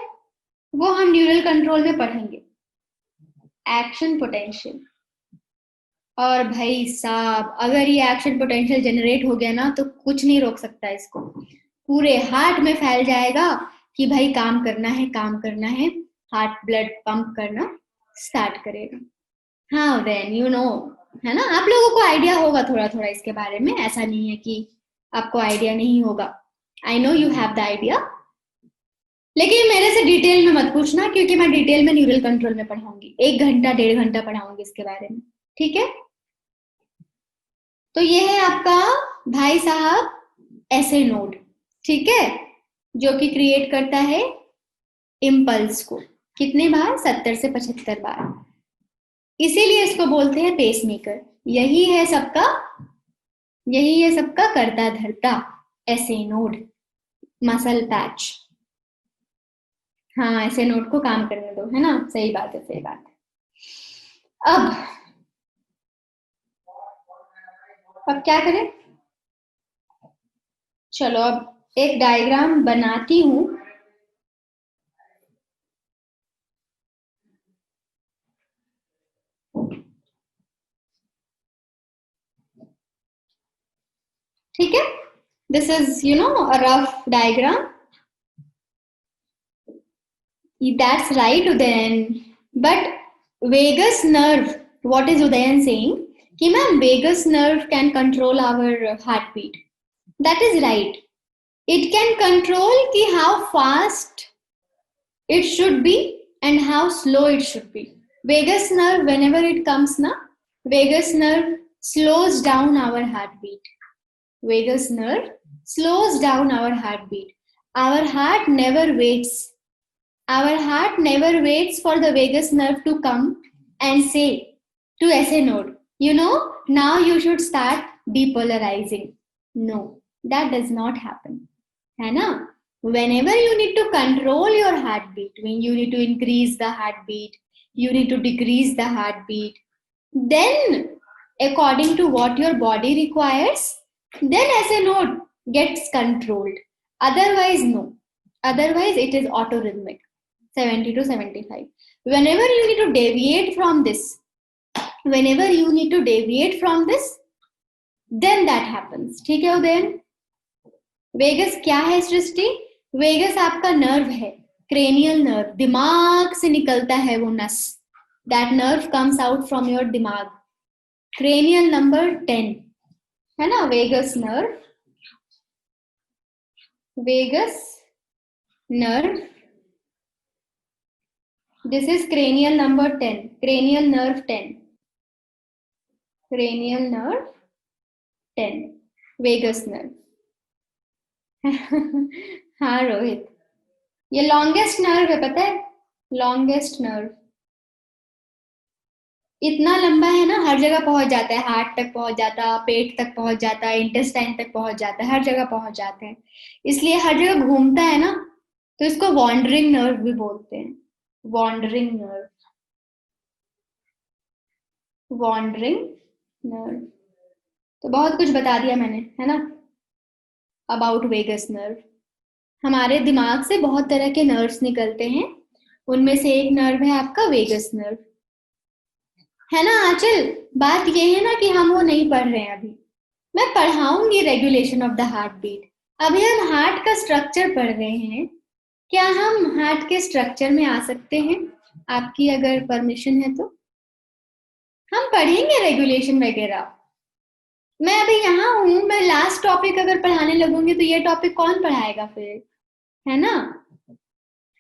वो हम न्यूरल कंट्रोल में पढ़ेंगे। Action potential. और भाई साहब अगर ये एक्शन पोटेंशियल जनरेट हो गया ना तो कुछ नहीं रोक सकता इसको। पूरे हार्ट में फैल जाएगा कि भाई काम करना है, काम करना है। हार्ट ब्लड पंप करना स्टार्ट करेगा। हाँ देन यू नो, है ना? आप लोगों को आइडिया होगा थोड़ा थोड़ा इसके बारे में, ऐसा नहीं है कि आपको आइडिया नहीं होगा। I know you have the idea, लेकिन मेरे से डिटेल में मत पूछना क्योंकि मैं डिटेल में न्यूरल कंट्रोल में पढ़ाऊंगी। 1 घंटा 1.5 घंटा पढ़ाऊंगी इसके बारे में, ठीक है? तो ये है आपका भाई साहब ऐसे नोड, ठीक है, जो कि क्रिएट करता है इम्पल्स को। कितने बार? 70 से 75 बार। इसीलिए इसको बोलते हैं पेसमेकर। यही है सबका, यही है सबका करता धरता ऐसे नोड, मसल पैच। हाँ ऐसे नोड को काम करने दो, है ना? सही बात है, सही बात है। अब क्या करें? चलो अब एक डायग्राम बनाती हूँ। ठीक है, this is you know a rough diagram. That's right, Udayan. But vagus nerve, what is Udayan saying? कि ma'am vagus nerve can control our heartbeat. That is right. It can control कि how fast it should be and how slow it should be. Vagus nerve, whenever it comes na, vagus nerve slows down our heartbeat. Vagus nerve slows down our heartbeat. Our heart never waits. Our heart never waits for the vagus nerve to come and say to SA node, you know, now you should start depolarizing. No, that does not happen. है ना? Whenever you need to control your heartbeat, when you need to increase the heartbeat, you need to decrease the heartbeat, then according to what your body requires, then SA node gets controlled. Otherwise, no. Otherwise, it is autorhythmic. 70 to 75. Whenever you need to deviate from this, whenever you need to deviate from this, then that happens. ठीक है Udayan? Vagus क्या है Srishti? Vagus आपका nerve है, cranial nerve, दिमाग से निकलता है वो नस। That nerve comes out from your दिमाग। क्रेनियल नंबर 10 है ना vagus nerve. Vagus nerve, this is cranial number 10, cranial nerve 10, cranial nerve 10, vagus nerve. हाँ रोहित, ये लॉन्गेस्ट नर्व है, पता है? लॉन्गेस्ट नर्व इतना लंबा है ना, हर जगह पहुंच जाता है, हार्ट तक पहुंच जाता है, पेट तक पहुंच जाता है, इंटेस्टाइन तक पहुंच जाता है, हर जगह पहुंच जाता है। इसलिए हर जगह घूमता है ना, तो इसको वॉन्डरिंग नर्व भी बोलते हैं। Wandering nerve, wandering nerve. तो बहुत कुछ बता दिया मैंने, है ना, अबाउट वेगस नर्व। हमारे दिमाग से बहुत तरह के नर्व्स निकलते हैं, उनमें से एक नर्व है आपका वेगस नर्व, है ना आंचल? बात ये है ना कि हम वो नहीं पढ़ रहे हैं अभी। मैं पढ़ाऊंगी regulation of the heart beat. अभी हम हार्ट का स्ट्रक्चर पढ़ रहे हैं। क्या हम हार्ट के स्ट्रक्चर में आ सकते हैं? आपकी अगर परमिशन है तो हम पढ़ेंगे रेगुलेशन वगैरह। मैं अभी यहाँ हूँ, मैं लास्ट टॉपिक अगर पढ़ाने लगूंगी तो ये टॉपिक कौन पढ़ाएगा फिर, है ना?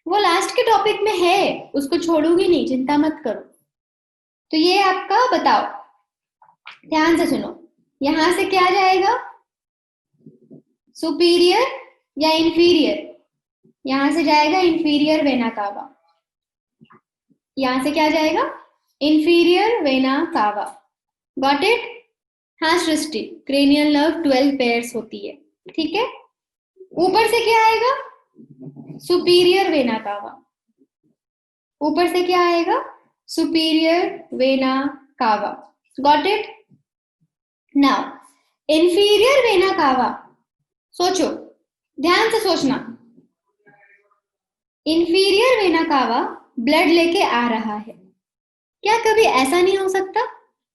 वो लास्ट के टॉपिक में है, उसको छोड़ूंगी नहीं, चिंता मत करो। तो ये आपका बताओ, ध्यान से सुनो, यहां से क्या जाएगा, सुपीरियर या इंफीरियर? यहां से जाएगा इंफीरियर वेना कावा। यहां से क्या जाएगा, इंफीरियर वेना कावा। Got it? हाँ सृष्टि, क्रेनियल नर्व 12 पेयर्स होती है, ठीक है। ऊपर से क्या आएगा, सुपीरियर वेना कावा। ऊपर से क्या आएगा, superior vena cava. Got it? Now inferior vena कावा, सोचो, ध्यान से सोचना। इंफीरियर वेना कावा ब्लड लेके आ रहा है, क्या कभी ऐसा नहीं हो सकता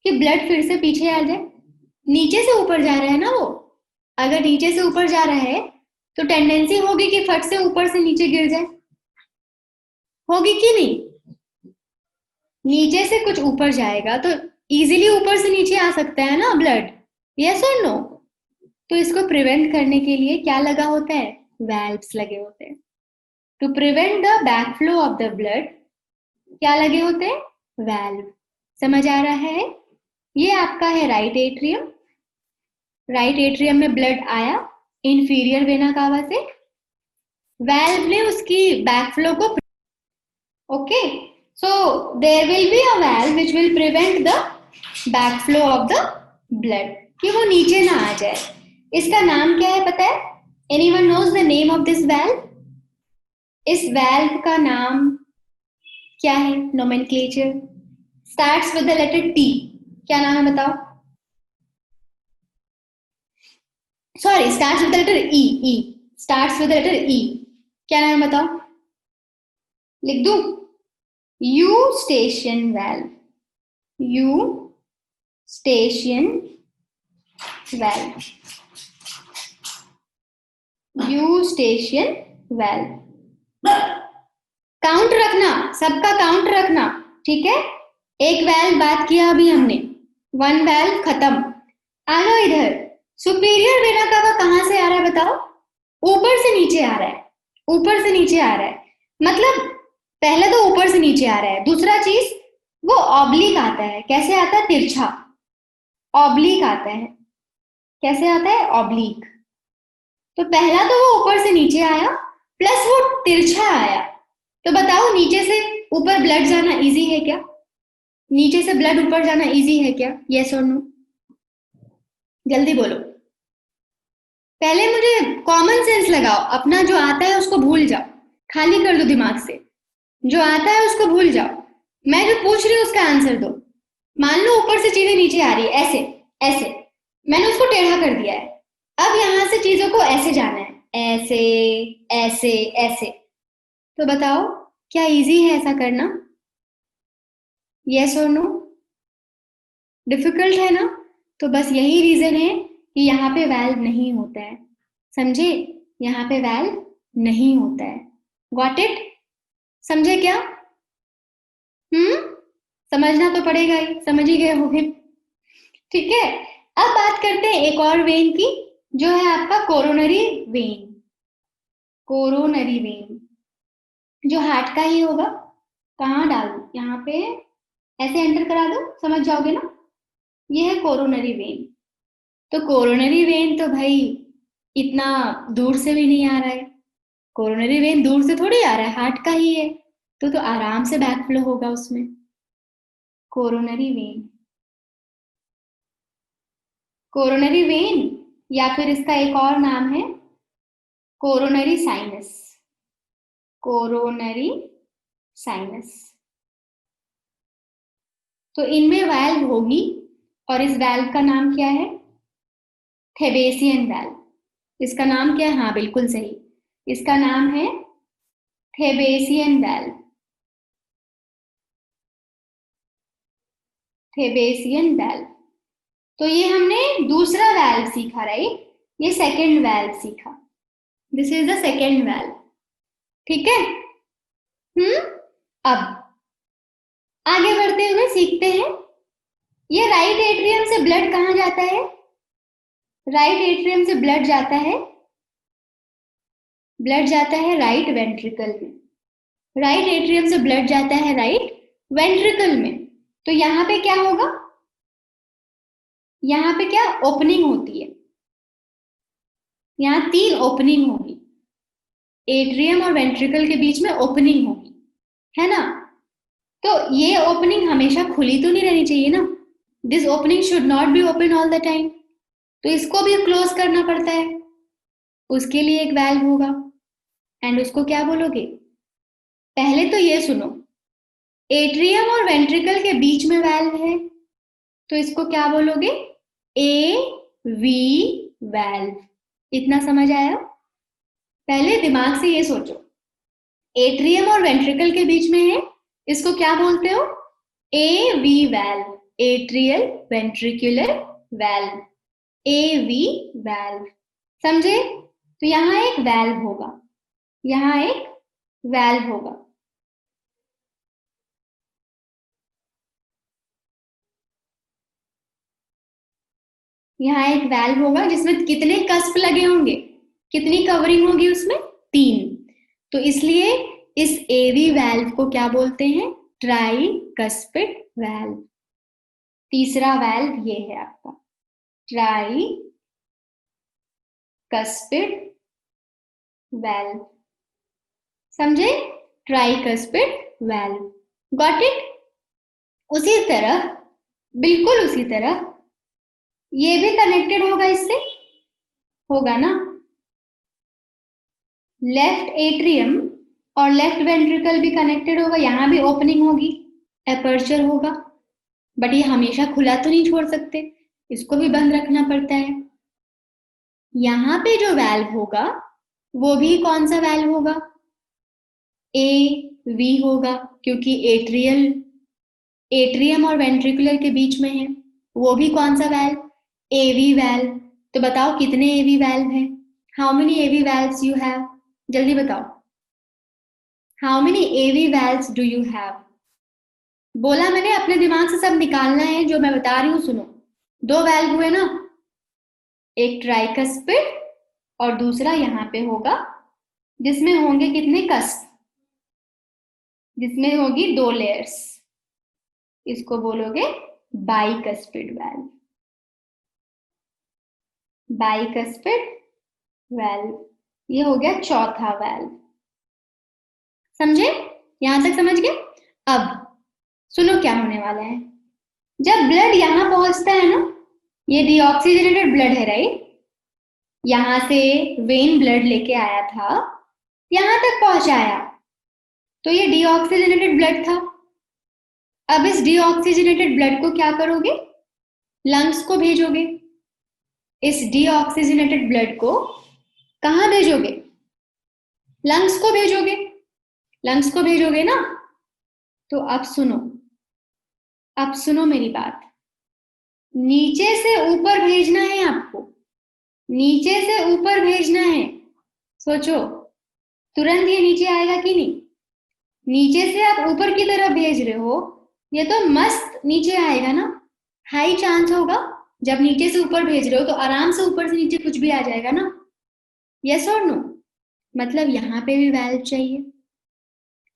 कि ब्लड फिर से पीछे आ जाए? नीचे से ऊपर जा रहा है ना वो, अगर नीचे से ऊपर जा रहा है तो टेंडेंसी होगी कि फट से ऊपर से नीचे गिर जाए, होगी कि नहीं? नीचे से कुछ ऊपर जाएगा तो इजीली ऊपर से नीचे आ सकता है ना ब्लड, यस और नो? तो इसको प्रिवेंट करने के लिए क्या लगा होता है, वैल्व्स लगे होते हैं। To prevent the backflow of the blood क्या लगे होते हैं, वैल्व। समझ आ रहा है? ये आपका है राइट एट्रियम। राइट एट्रियम में ब्लड आया इंफीरियर वेना कावा से, वैल्व ने उसकी बैकफ्लो को, okay, so there will be a valve which will prevent the backflow of the blood, कि वो नीचे ना आ जाए। इसका नाम क्या है पता है? Anyone knows the name of this valve? इस वैल्व का नाम क्या है, nomenclature starts with the letter T, क्या नाम है बताओ? Sorry, starts with the letter E, E starts with the letter E, क्या नाम है बताओ? लिख दूं? Eustachian valve, Eustachian valve, Eustachian valve. Count रखना, सबका काउंट रखना, ठीक है। एक वैल्व बात किया अभी हमने, वन वैल्व खत्म। आ लो इधर, सुपीरियर वेना कावा कहां से आ रहा है बताओ? ऊपर से नीचे आ रहा है, ऊपर से नीचे आ रहा है, मतलब पहले तो ऊपर से नीचे आ रहा है, दूसरा चीज वो ऑब्लिक आता है। कैसे आता है, तिरछा, ऑब्लिक आता है। कैसे आता है, ऑब्लिक। तो पहला तो वो ऊपर से नीचे आया, प्लस वो तिरछा आया। तो बताओ नीचे से ऊपर ब्लड जाना इजी है क्या? नीचे से ब्लड ऊपर जाना इजी है क्या, यस और नो? जल्दी बोलो, पहले मुझे कॉमन सेंस लगाओ, अपना जो आता है उसको भूल जाओ, खाली कर दो दिमाग से, जो आता है उसको भूल जाओ। मैं जो पूछ रही हूँ उसका आंसर दो। मान लो ऊपर से चीजें नीचे आ रही है, ऐसे ऐसे, मैंने उसको टेढ़ा कर दिया है, अब यहां से चीजों को ऐसे जाना है, ऐसे ऐसे ऐसे। तो बताओ क्या इजी है ऐसा करना, यस और नो? डिफिकल्ट है ना? तो बस यही रीजन है कि यहाँ पे वैल्व नहीं होता है, समझे? यहाँ पे वैल्व नहीं होता है। Got it? समझे क्या? हम्म, समझना तो पड़ेगा ही, समझ ही गए होगे, ठीक है। अब बात करते हैं एक और वेन की, जो है आपका कोरोनरी वेन। कोरोनरी वेन जो हार्ट का ही होगा। कहाँ डाल दूं, यहाँ पे ऐसे एंटर करा दो, समझ जाओगे ना? ये है कोरोनरी वेन। तो कोरोनरी वेन तो भाई इतना दूर से भी नहीं आ रहा है, कोरोनरी वेन दूर से थोड़ी आ रहा है, हार्ट का ही है, तो आराम से बैकफ्लो होगा उसमें। कोरोनरी वेन, कोरोनरी वेन, या फिर इसका एक और नाम है कोरोनरी साइनस। Coronary sinus. तो इनमें वैल्व होगी, और इस वैल्व का नाम क्या है, थेबेसियन वैल्व। इसका नाम क्या है, हाँ बिल्कुल सही, इसका नाम है थेबेसियन वैल्व। थेबेसियन वैल्व। तो ये हमने दूसरा वैल्व सीखा, राइट? ये सेकंड वैल्व सीखा, this is the second valve, ठीक है। अब आगे बढ़ते हुए सीखते हैं, ये राइट एट्रियम से ब्लड कहाँ जाता है, राइट एट्रियम से ब्लड जाता है राइट वेंट्रिकल में। राइट एट्रियम से ब्लड जाता है राइट वेंट्रिकल में। तो यहाँ पे क्या होगा, यहाँ पे क्या ओपनिंग होती है, यहाँ 3 ओपनिंग होगी, एट्रियम और वेंट्रिकल के बीच में ओपनिंग होगी, है ना। तो ये ओपनिंग हमेशा खुली तो नहीं रहनी चाहिए ना, this opening should not be open all the time, तो इसको भी क्लोज करना पड़ता है, उसके लिए एक वैल्व होगा। एंड उसको क्या बोलोगे, पहले तो ये सुनो, एट्रियम और वेंट्रिकल के बीच में वैल्व है, तो इसको क्या बोलोगे, ए वी वैल्व। इतना समझ आया। पहले दिमाग से ये सोचो, एट्रियम और वेंट्रिकल के बीच में है, इसको क्या बोलते हो, A V valve, atrial ventricular valve, A V valve. समझे। तो यहां एक वैल्व होगा, यहां एक वैल्व होगा। यहाँ एक वैल्व होगा जिसमें कितने कस्प लगे होंगे, कितनी कवरिंग होगी उसमें, 3। तो इसलिए इस एवी वैल्व को क्या बोलते हैं, ट्राइकस्पिड वैल्व। तीसरा वैल्व ये है आपका ट्राइकस्पिड वैल्व। समझे, ट्राइकस्पिड वैल्व। Got it. उसी तरह, बिल्कुल उसी तरह ये भी कनेक्टेड होगा इससे, होगा ना। लेफ्ट एट्रियम और लेफ्ट वेंट्रिकल भी कनेक्टेड होगा, यहां भी ओपनिंग होगी, एपर्चर होगा, बट ये हमेशा खुला तो नहीं छोड़ सकते, इसको भी बंद रखना पड़ता है। यहां पे जो वैल्व होगा वो भी कौन सा वैल्व होगा, ए वी होगा, क्योंकि एट्रियम और वेंट्रिकुलर के बीच में है। वो भी कौन सा वैल्व, एवी वैल्व। तो बताओ कितने एवी वैल्व है, how many AV valves you have, जल्दी बताओ, how many AV valves do you have. बोला मैंने, अपने दिमाग से सब निकालना है जो मैं बता रही हूँ, सुनो। 2 वैल्व हुए ना, एक ट्राइकस्पिड और दूसरा यहाँ पे होगा जिसमें होंगे कितने कस्प, जिसमें होगी 2 लेयर्स, इसको बोलोगे बाइकस्पिड वैल्व। बाइकस्पिड वैल्व, ये हो गया चौथा वैल्व। समझे, यहां तक समझ गए। अब सुनो क्या होने वाला है, जब ब्लड यहां पहुंचता है ना, ये डीऑक्सीजनेटेड ब्लड है राइट, यहां से वेन ब्लड लेके आया था, यहां तक पहुंचाया, तो ये डीऑक्सीजनेटेड ब्लड था। अब इस डीऑक्सीजनेटेड ब्लड को क्या करोगे, लंग्स को भेजोगे। इस डीऑक्सीजनेटेड ब्लड को कहां भेजोगे, लंग्स को भेजोगे, लंग्स को भेजोगे ना। तो अब सुनो मेरी बात, नीचे से ऊपर भेजना है आपको, नीचे से ऊपर भेजना है। सोचो, तुरंत ये नीचे आएगा कि नहीं, नीचे से आप ऊपर की तरफ भेज रहे हो, ये तो मस्त नीचे आएगा ना, हाई चांस होगा। जब नीचे से ऊपर भेज रहे हो तो आराम से ऊपर से नीचे कुछ भी आ जाएगा ना, यस और नो। मतलब यहाँ पे भी वैल्व चाहिए,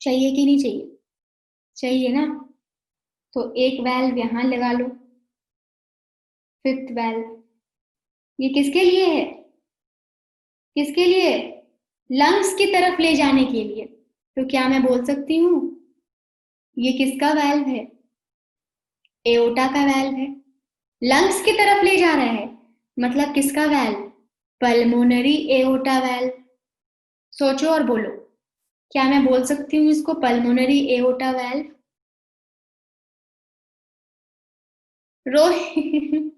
चाहिए कि नहीं चाहिए, चाहिए ना। तो एक वैल्व यहां लगा लो, 5th वैल्व। ये किसके लिए है, किसके लिए, लंग्स की तरफ ले जाने के लिए। तो क्या मैं बोल सकती हूँ, ये किसका वैल्व है, एओर्टा का वैल्व है, लंग्स की तरफ ले जा रहा है, मतलब किसका वैल्व, पल्मोनरी एओर्टा वैल्व। सोचो और बोलो, क्या मैं बोल सकती हूँ इसको pulmonary aorta valve. Rohit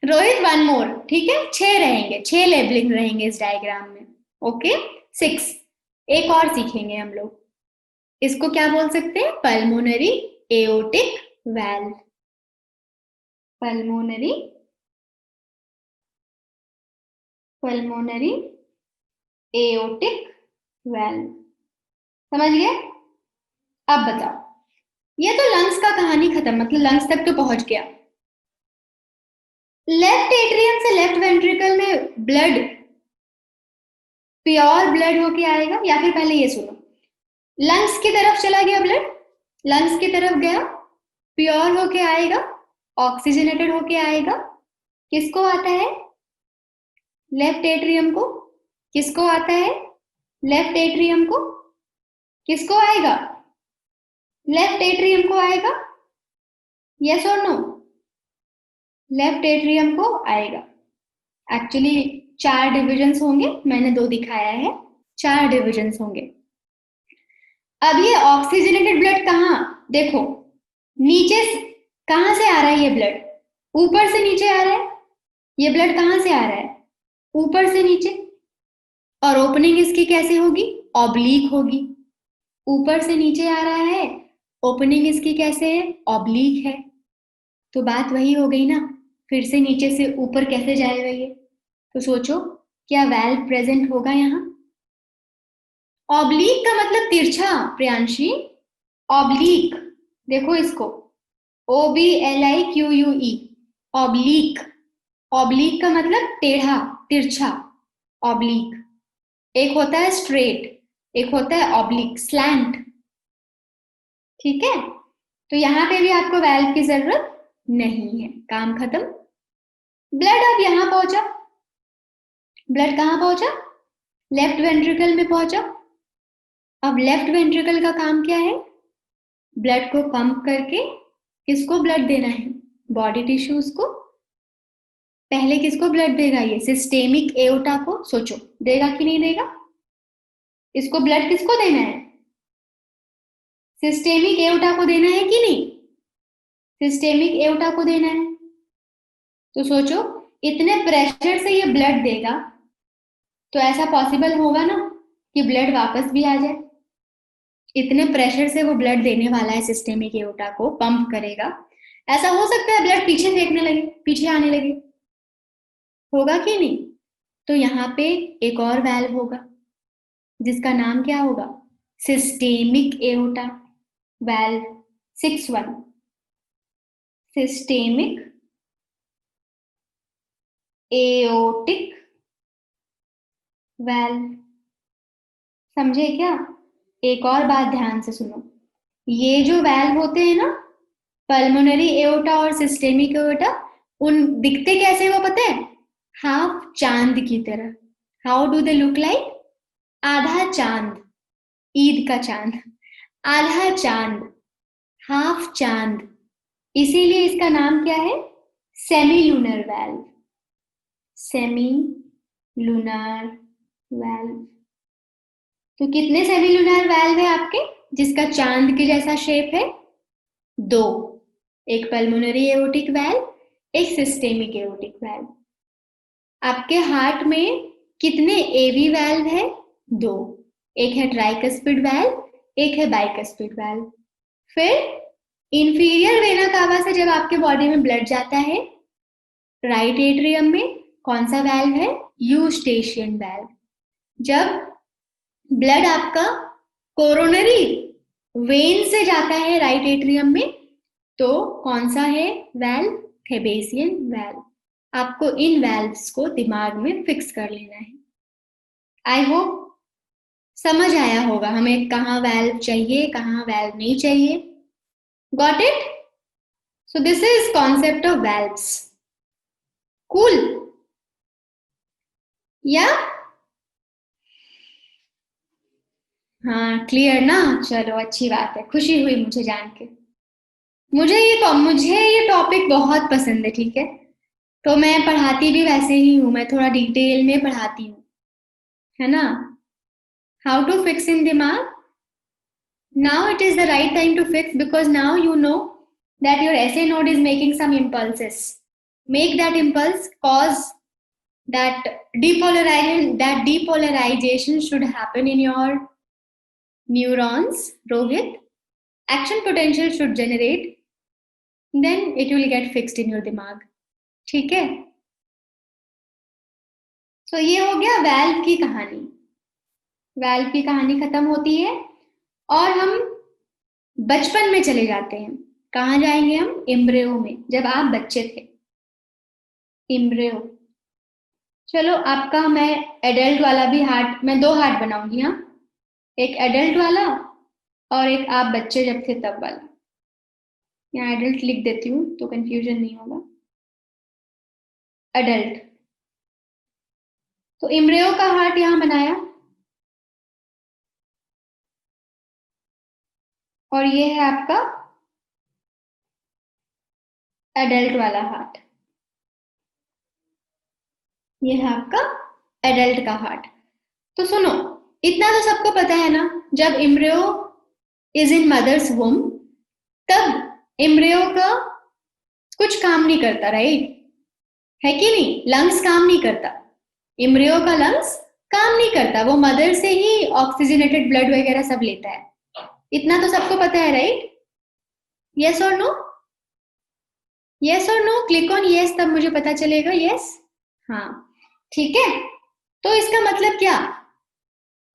Rohit, 1 मोर, ठीक है, 6 रहेंगे, 6 लेबलिंग रहेंगे इस डायग्राम में। ओके 6, एक और सीखेंगे हम लोग, इसको क्या बोल सकते हैं, pulmonary aortic valve. Pulmonary aortic valve. समझ गए। अब बताओ, ये तो लंग्स का कहानी खत्म, मतलब लंग्स तक तो पहुंच गया। लेफ्ट एट्रियम से लेफ्ट वेंट्रिकल में ब्लड, प्योर ब्लड होके आएगा, या फिर पहले ये सुनो, लंग्स की तरफ चला गया ब्लड, लंग्स की तरफ गया, प्योर होके आएगा, ऑक्सीजनेटेड होके आएगा, किसको आता है, लेफ्ट एट्रियम को, किसको आता है, लेफ्ट एट्रियम को, किसको आएगा, लेफ्ट एट्रियम को आएगा, यस और नो, लेफ्ट एट्रियम को आएगा। एक्चुअली 4 डिविजन्स होंगे, मैंने 2 दिखाया है, 4 डिविजन्स होंगे। अब ये ऑक्सीजनेटेड ब्लड कहाँ, देखो नीचे कहाँ से आ रहा है ये ब्लड, ऊपर से नीचे आ रहा है, ये ब्लड कहाँ से आ रहा है, ऊपर से नीचे, और ओपनिंग इसकी कैसे होगी, ऑब्लिक होगी, ऊपर से नीचे आ रहा है, ओपनिंग इसकी कैसे है, ऑब्लिक है, तो बात वही हो गई ना, फिर से नीचे से ऊपर कैसे जाएगा ये, तो सोचो क्या वेल्व प्रेजेंट होगा यहाँ, ऑब्लिक का मतलब तिरछा प्रियांशी, ऑब्लिक, देखो इसको, OBLIQUE, ऑब्लिक, ऑब्लिक का मतलब टेढ़ा तिरछा, ऑब्लिक, एक होता है स्ट्रेट, एक होता है ऑब्लिक स्लैंट, ठीक है, तो यहां पे भी आपको वेल्व की जरूरत नहीं है, काम खत्म। ब्लड अब यहां पहुंचा, ब्लड कहां पहुंचा, लेफ्ट वेंट्रिकल में पहुंचा, अब लेफ्ट वेंट्रिकल का काम क्या है, ब्लड को पंप करके किसको ब्लड देना है, बॉडी टिश्यूज को, पहले किसको ब्लड देगा, ये सिस्टेमिक एओर्टा को, सोचो देगा कि नहीं देगा, इसको ब्लड किसको देना है, सिस्टेमिक एओर्टा को देना है कि नहीं, सिस्टेमिक एओर्टा को देना है, तो सोचो इतने प्रेशर से ये ब्लड देगा, तो ऐसा पॉसिबल होगा ना कि ब्लड वापस भी आ जाए, इतने प्रेशर से वो ब्लड देने वाला है, सिस्टेमिक एओर्टा को पंप करेगा, ऐसा हो सकता है ब्लड पीछे फेंकने लगे, पीछे आने लगे, होगा कि नहीं, तो यहाँ पे एक और वैल्व होगा जिसका नाम क्या होगा, systemic aorta valve 6-1, systemic aortic valve, समझे क्या, एक और बात ध्यान से सुनो, ये जो वैल्व होते हैं ना, पल्मोनरी एओर्टा और सिस्टेमिक एओर्टा, उन दिखते कैसे वो पता है, हाफ चांद की तरह, how do they look like, आधा चांद, ईद का चांद, आधा चांद, हाफ चांद, इसीलिए इसका नाम क्या है, semi lunar valve, semi lunar valve, तो कितने सेमी लूनर वैल्व है आपके, जिसका चांद के जैसा शेप है, 2, एक पल्मोनरी एओर्टिक वैल्व, एक सिस्टेमिक एओर्टिक वैल्व। आपके हार्ट में कितने एवी वैल्व है, 2, एक है ट्राइकस्पिड वैल्व, एक है बाइकस्पिड वैल्व। फिर इंफीरियर वेना कावा से जब आपके बॉडी में ब्लड जाता है, राइट एट्रियम में कौन सा वैल्व है, यूस्टेशियन वैल्व, जब ब्लड आपका कोरोनरी वेन से जाता है राइट एट्रियम में, तो कौन सा है वैल्व, थेबेसियन वैल्व, आपको इन वैल्व्स को दिमाग में फिक्स कर लेना है। आई होप समझ आया होगा हमें कहाँ वैल्व चाहिए, कहाँ वैल्व नहीं चाहिए, got it, so this is concept of valves, cool, या हाँ क्लियर ना, चलो अच्छी बात है, खुशी हुई मुझे जान के, मुझे ये टॉपिक बहुत पसंद है, ठीक है, तो मैं पढ़ाती भी वैसे ही हूँ, मैं थोड़ा डिटेल में पढ़ाती हूँ, है ना, हाउ टू फिक्स इन दिमाग, now it is the right time to fix, because now you know that your SA node is making some impulses, make that impulse, cause that depolarization should happen in your neurons, Rohit, action potential should generate, then it will get fixed in your दिमाग, ठीक है, तो ये हो गया valve की कहानी, valve की कहानी खत्म होती है और हम बचपन में चले जाते हैं, कहाँ जाएंगे हम, एम्ब्रियो में, जब आप बच्चे थे, इम्ब्रियो। चलो आपका मैं एडल्ट वाला भी हार्ट, मैं 2 हार्ट बनाऊंगी। हाँ, एक एडल्ट वाला और एक आप बच्चे जब थे तब वाला। यहाँ एडल्ट लिख देती हूँ तो कंफ्यूजन नहीं होगा। एडल्ट। तो इम्ब्रियो का हार्ट यहाँ बनाया, और ये है आपका एडल्ट वाला हार्ट। ये है आपका एडल्ट का हार्ट। तो सुनो, इतना तो सबको पता है ना, जब embryo is in mother's womb तब इम्ब्रियो का कुछ काम नहीं करता, राइट? है कि नहीं? लंग्स काम नहीं करता, इम्ब्रियो का लंग्स काम नहीं करता, वो मदर से ही ऑक्सीजनेटेड ब्लड वगैरह सब लेता है। इतना तो सबको पता है, राइट? यस और नो? यस और नो? क्लिक ऑन यस, तब मुझे पता चलेगा। यस, हाँ, ठीक है। तो इसका मतलब क्या?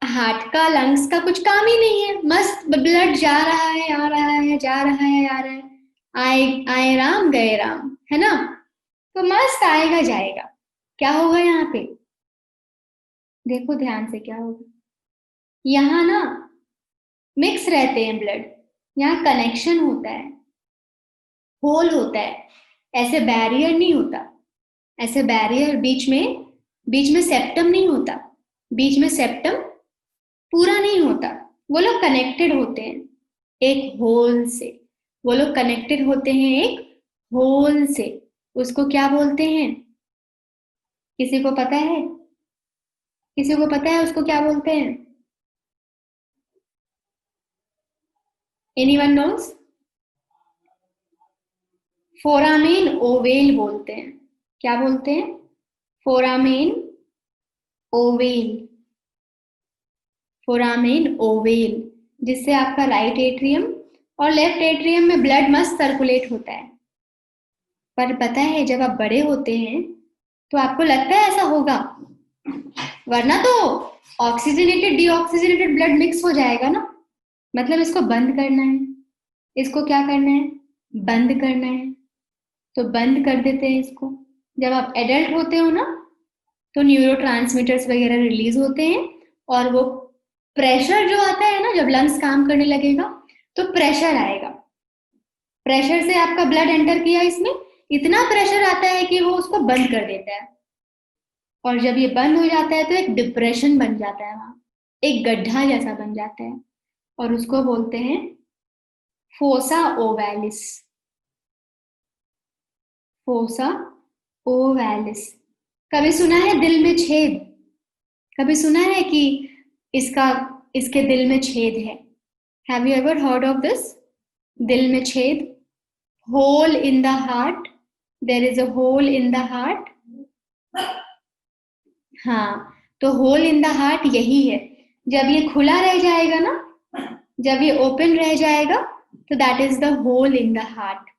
हार्ट का लंग्स का कुछ काम ही नहीं है, मस्त ब्लड जा रहा है आ रहा है, जा रहा है आ रहा है, आए आए राम गए राम, है ना? तो मस्त आएगा जाएगा। क्या होगा यहाँ पे? देखो ध्यान से क्या होगा। यहाँ ना मिक्स रहते हैं ब्लड, यहाँ कनेक्शन होता है, होल होता है, ऐसे बैरियर नहीं होता। ऐसे बैरियर बीच में सेप्टम नहीं होता, बीच में सेप्टम पूरा नहीं होता। वो लोग कनेक्टेड होते हैं एक होल से। वो लोग कनेक्टेड होते हैं एक होल से। उसको क्या बोलते हैं? किसी को पता है? किसी को पता है उसको क्या बोलते हैं? Anyone nose? फोरामेन ओवेल बोलते हैं। क्या बोलते हैं? Foramen ovale. फोरामेन ओवेल, जिससे आपका राइट एट्रियम और लेफ्ट एट्रियम में ब्लड मस्त सर्कुलेट होता है। पर पता है जब आप बड़े होते हैं तो आपको लगता है ऐसा होगा, वरना तो ऑक्सीजनेटेड डीऑक्सीजनेटेड ब्लड मिक्स हो जाएगा ना। मतलब इसको बंद करना है। इसको क्या करना है? बंद करना है। तो बंद कर देते हैं इसको। जब आप एडल्ट होते हो ना, तो न्यूरोट्रांसमीटर्स वगैरह रिलीज होते हैं, और वो प्रेशर जो आता है ना, जब लंग्स काम करने लगेगा तो प्रेशर आएगा। प्रेशर से आपका ब्लड एंटर किया इसमें, इतना प्रेशर आता है कि वो उसको बंद कर देता है। और जब ये बंद हो जाता है तो एक डिप्रेशन बन जाता है वहां, एक गड्ढा जैसा बन जाता है, और उसको बोलते हैं फोसा ओवैलिस। फोसा ओवैलिस। कभी सुना है दिल में छेद? कभी सुना है कि इसका इसके दिल में छेद है? Have you ever heard of this? दिल में छेद, hole in the heart. There is a hole in the heart. हाँ, तो होल इन द हार्ट यही है। जब ये खुला रह जाएगा ना, जब ये ओपन रह जाएगा, तो that is the hole in the heart.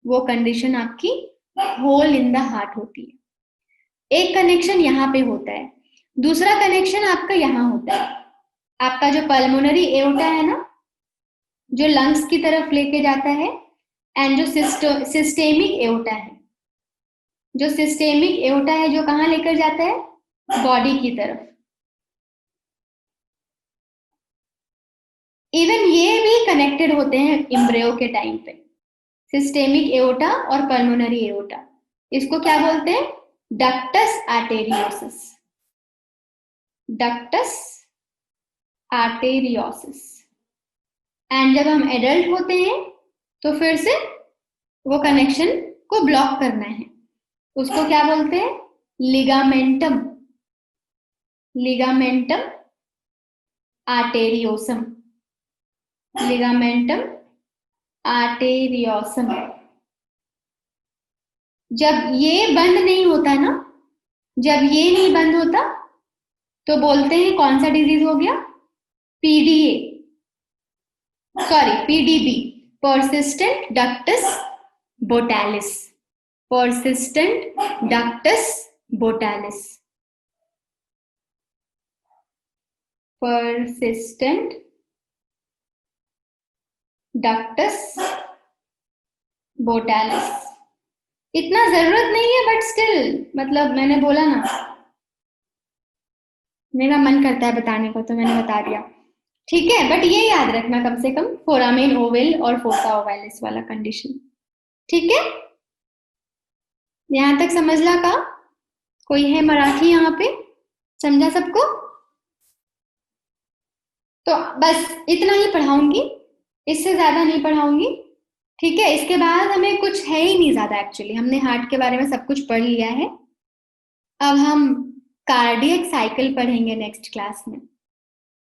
वो कंडीशन आपकी होल इन द हार्ट होती है। एक कनेक्शन यहाँ पे होता है, दूसरा कनेक्शन आपका यहाँ होता है। आपका जो पल्मोनरी एओर्टा है ना, जो लंग्स की तरफ लेके जाता है, एंड जो सिस्टेमिक एओर्टा है, जो सिस्टेमिक एओर्टा है जो कहाँ लेकर जाता है? बॉडी की तरफ। इवन ये भी कनेक्टेड होते हैं इम्ब्रियो के टाइम पे, सिस्टेमिक एओर्टा और पल्मोनरी एओर्टा। इसको क्या बोलते हैं? Ductus arteriosus. Ductus arteriosus. And जब हम एडल्ट होते हैं तो फिर से वो कनेक्शन को ब्लॉक करना है। उसको क्या बोलते हैं? लिगामेंटम। लिगामेंटम आर्टेरियोसम। लिगामेंटम आर्टेरियोसम। जब ये बंद नहीं होता ना, जब ये नहीं बंद होता, तो बोलते हैं कौन सा डिजीज हो गया? PDA, sorry PDB, persistent ductus botalis। persistent ductus botalis। persistent ductus botalis। इतना जरूरत नहीं है बट स्टिल, मतलब मैंने बोला ना, मेरा मन करता है बताने को तो मैंने बता दिया। ठीक है, बट ये याद रखना कम से कम, फोरामेन ओवल और फोसा ओवालिस वाला कंडीशन। ठीक है, यहां तक समझ ला का? कोई है मराठी यहाँ पे? समझा सबको? तो बस इतना ही पढ़ाऊंगी, इससे ज्यादा नहीं पढ़ाऊंगी। ठीक है, इसके बाद हमें कुछ है ही नहीं ज्यादा, एक्चुअली हमने हार्ट के बारे में सब कुछ पढ़ लिया है। अब हम कार्डियक साइकिल पढ़ेंगे नेक्स्ट क्लास में,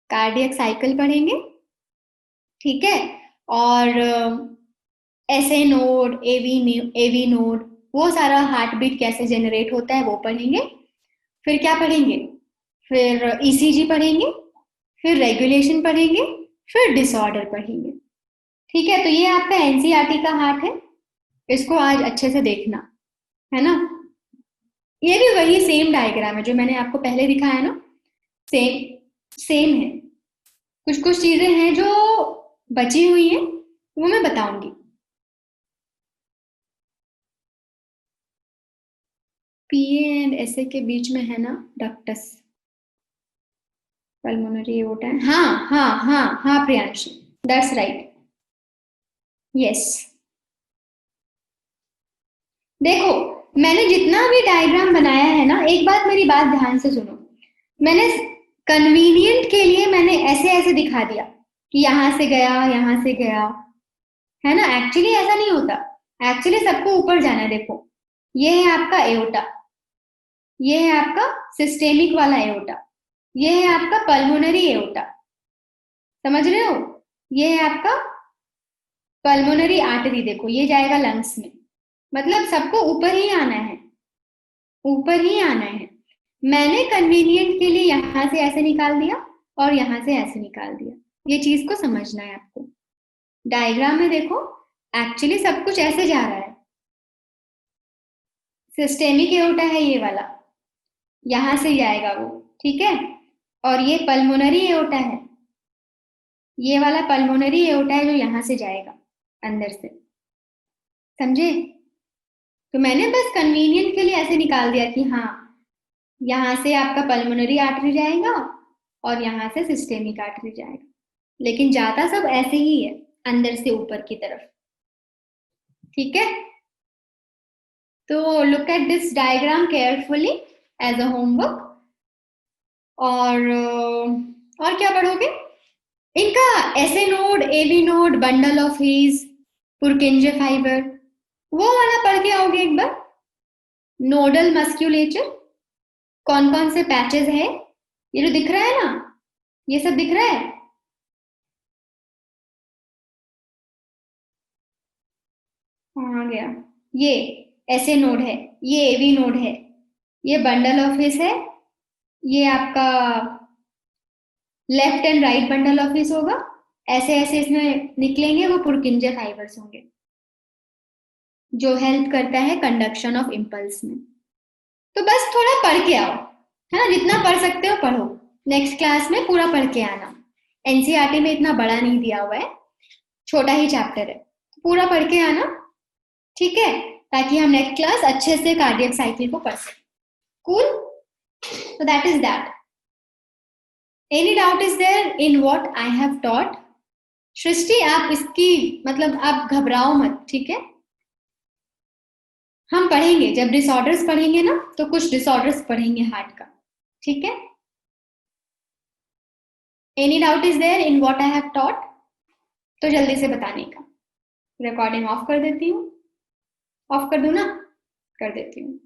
कार्डियक साइकिल पढ़ेंगे। ठीक है, और एसए नोड, एवी नोड, वो सारा हार्ट बीट कैसे जनरेट होता है वो पढ़ेंगे। फिर क्या पढ़ेंगे? फिर ईसीजी पढ़ेंगे, फिर रेगुलेशन पढ़ेंगे, फिर डिसऑर्डर पढ़ेंगे। ठीक है, तो ये आपका एनसीईआरटी का हार्ट है, इसको आज अच्छे से देखना है ना। ये भी वही सेम डायग्राम है जो मैंने आपको पहले दिखाया ना, सेम सेम है। कुछ कुछ चीजें हैं जो बची हुई हैं, वो मैं बताऊंगी। पीए एंड एसए के बीच में है ना डक्टस, पल्मोनरी एओर्टा। हाँ हाँ हाँ हाँ प्रियांशी, दैट्स राइट, यस। देखो, मैंने जितना भी डायग्राम बनाया है ना, एक बात मेरी बात ध्यान से सुनो। मैंने कन्वीनियंट के लिए मैंने ऐसे ऐसे दिखा दिया कि यहां से गया, यहां से गया, है ना। एक्चुअली ऐसा नहीं होता, एक्चुअली सबको ऊपर जाना है। देखो, ये है आपका एओर्टा, ये है आपका सिस्टेमिक वाला एओर्टा, ये है आपका पल्मोनरी एओर्टा, समझ रहे हो? ये है आपका पल्मोनरी आर्टरी, देखो ये जाएगा लंग्स में। मतलब सबको ऊपर ही आना है, ऊपर ही आना है। मैंने कन्वीनियंट के लिए यहां से ऐसे निकाल दिया और यहां से ऐसे निकाल दिया, ये चीज को समझना है आपको। डायग्राम में देखो, एक्चुअली सब कुछ ऐसे जा रहा है। सिस्टेमिक एओर्टा है ये वाला, यहां से ही आएगा वो। ठीक है, और ये पल्मोनरी एओर्टा है, ये वाला पल्मोनरी एओर्टा है जो यहां से जाएगा अंदर से, समझे? तो मैंने बस कन्वीनियंट के लिए ऐसे निकाल दिया कि हाँ, यहां से आपका पल्मोनरी आर्टरी जाएगा और यहां से सिस्टेमिक आर्टरी जाएगा, लेकिन जाता सब ऐसे ही है, अंदर से ऊपर की तरफ। ठीक है, तो look at this diagram carefully as a homework. और क्या पढ़ोगे? इनका SA node, AV node, bundle of His, Purkinje fibre, वो वाला पढ़ के आओगे एक बार। नोडल मस्क्यूलेचर, कौन कौन से पैचेस है, ये जो दिख रहा है ना, ये सब दिख रहा है। कहाँ गया? ये एसए नोड है, ये एवी नोड है, ये बंडल ऑफ हिस है, ये आपका left and right bundle of his होगा। ऐसे ऐसे इसमें निकलेंगे, वो पुरकिंजे फाइबर्स होंगे, जो हेल्प करता है कंडक्शन ऑफ इम्पल्स में। तो बस थोड़ा पढ़ के आओ, है ना, जितना पढ़ सकते हो पढ़ो। नेक्स्ट क्लास में पूरा पढ़ के आना। एनसीईआरटी में इतना बड़ा नहीं दिया हुआ है, छोटा ही चैप्टर है, तो पूरा पढ़ के आना। ठीक है, ताकि हम नेक्स्ट क्लास अच्छे से कार्डियक साइकिल को पढ़ सकें। Cool, so that is that. Any doubt is there in what I have taught? सृष्टि, आप इसकी मतलब आप घबराओ मत, ठीक है। हम पढ़ेंगे, जब डिसऑर्डर्स पढ़ेंगे ना, तो कुछ डिसऑर्डर्स पढ़ेंगे हार्ट का, ठीक है। Any doubt is there in what I have taught? तो जल्दी से बताने का। रिकॉर्डिंग ऑफ कर देती हूँ, ऑफ कर दूं ना? कर देती हूँ।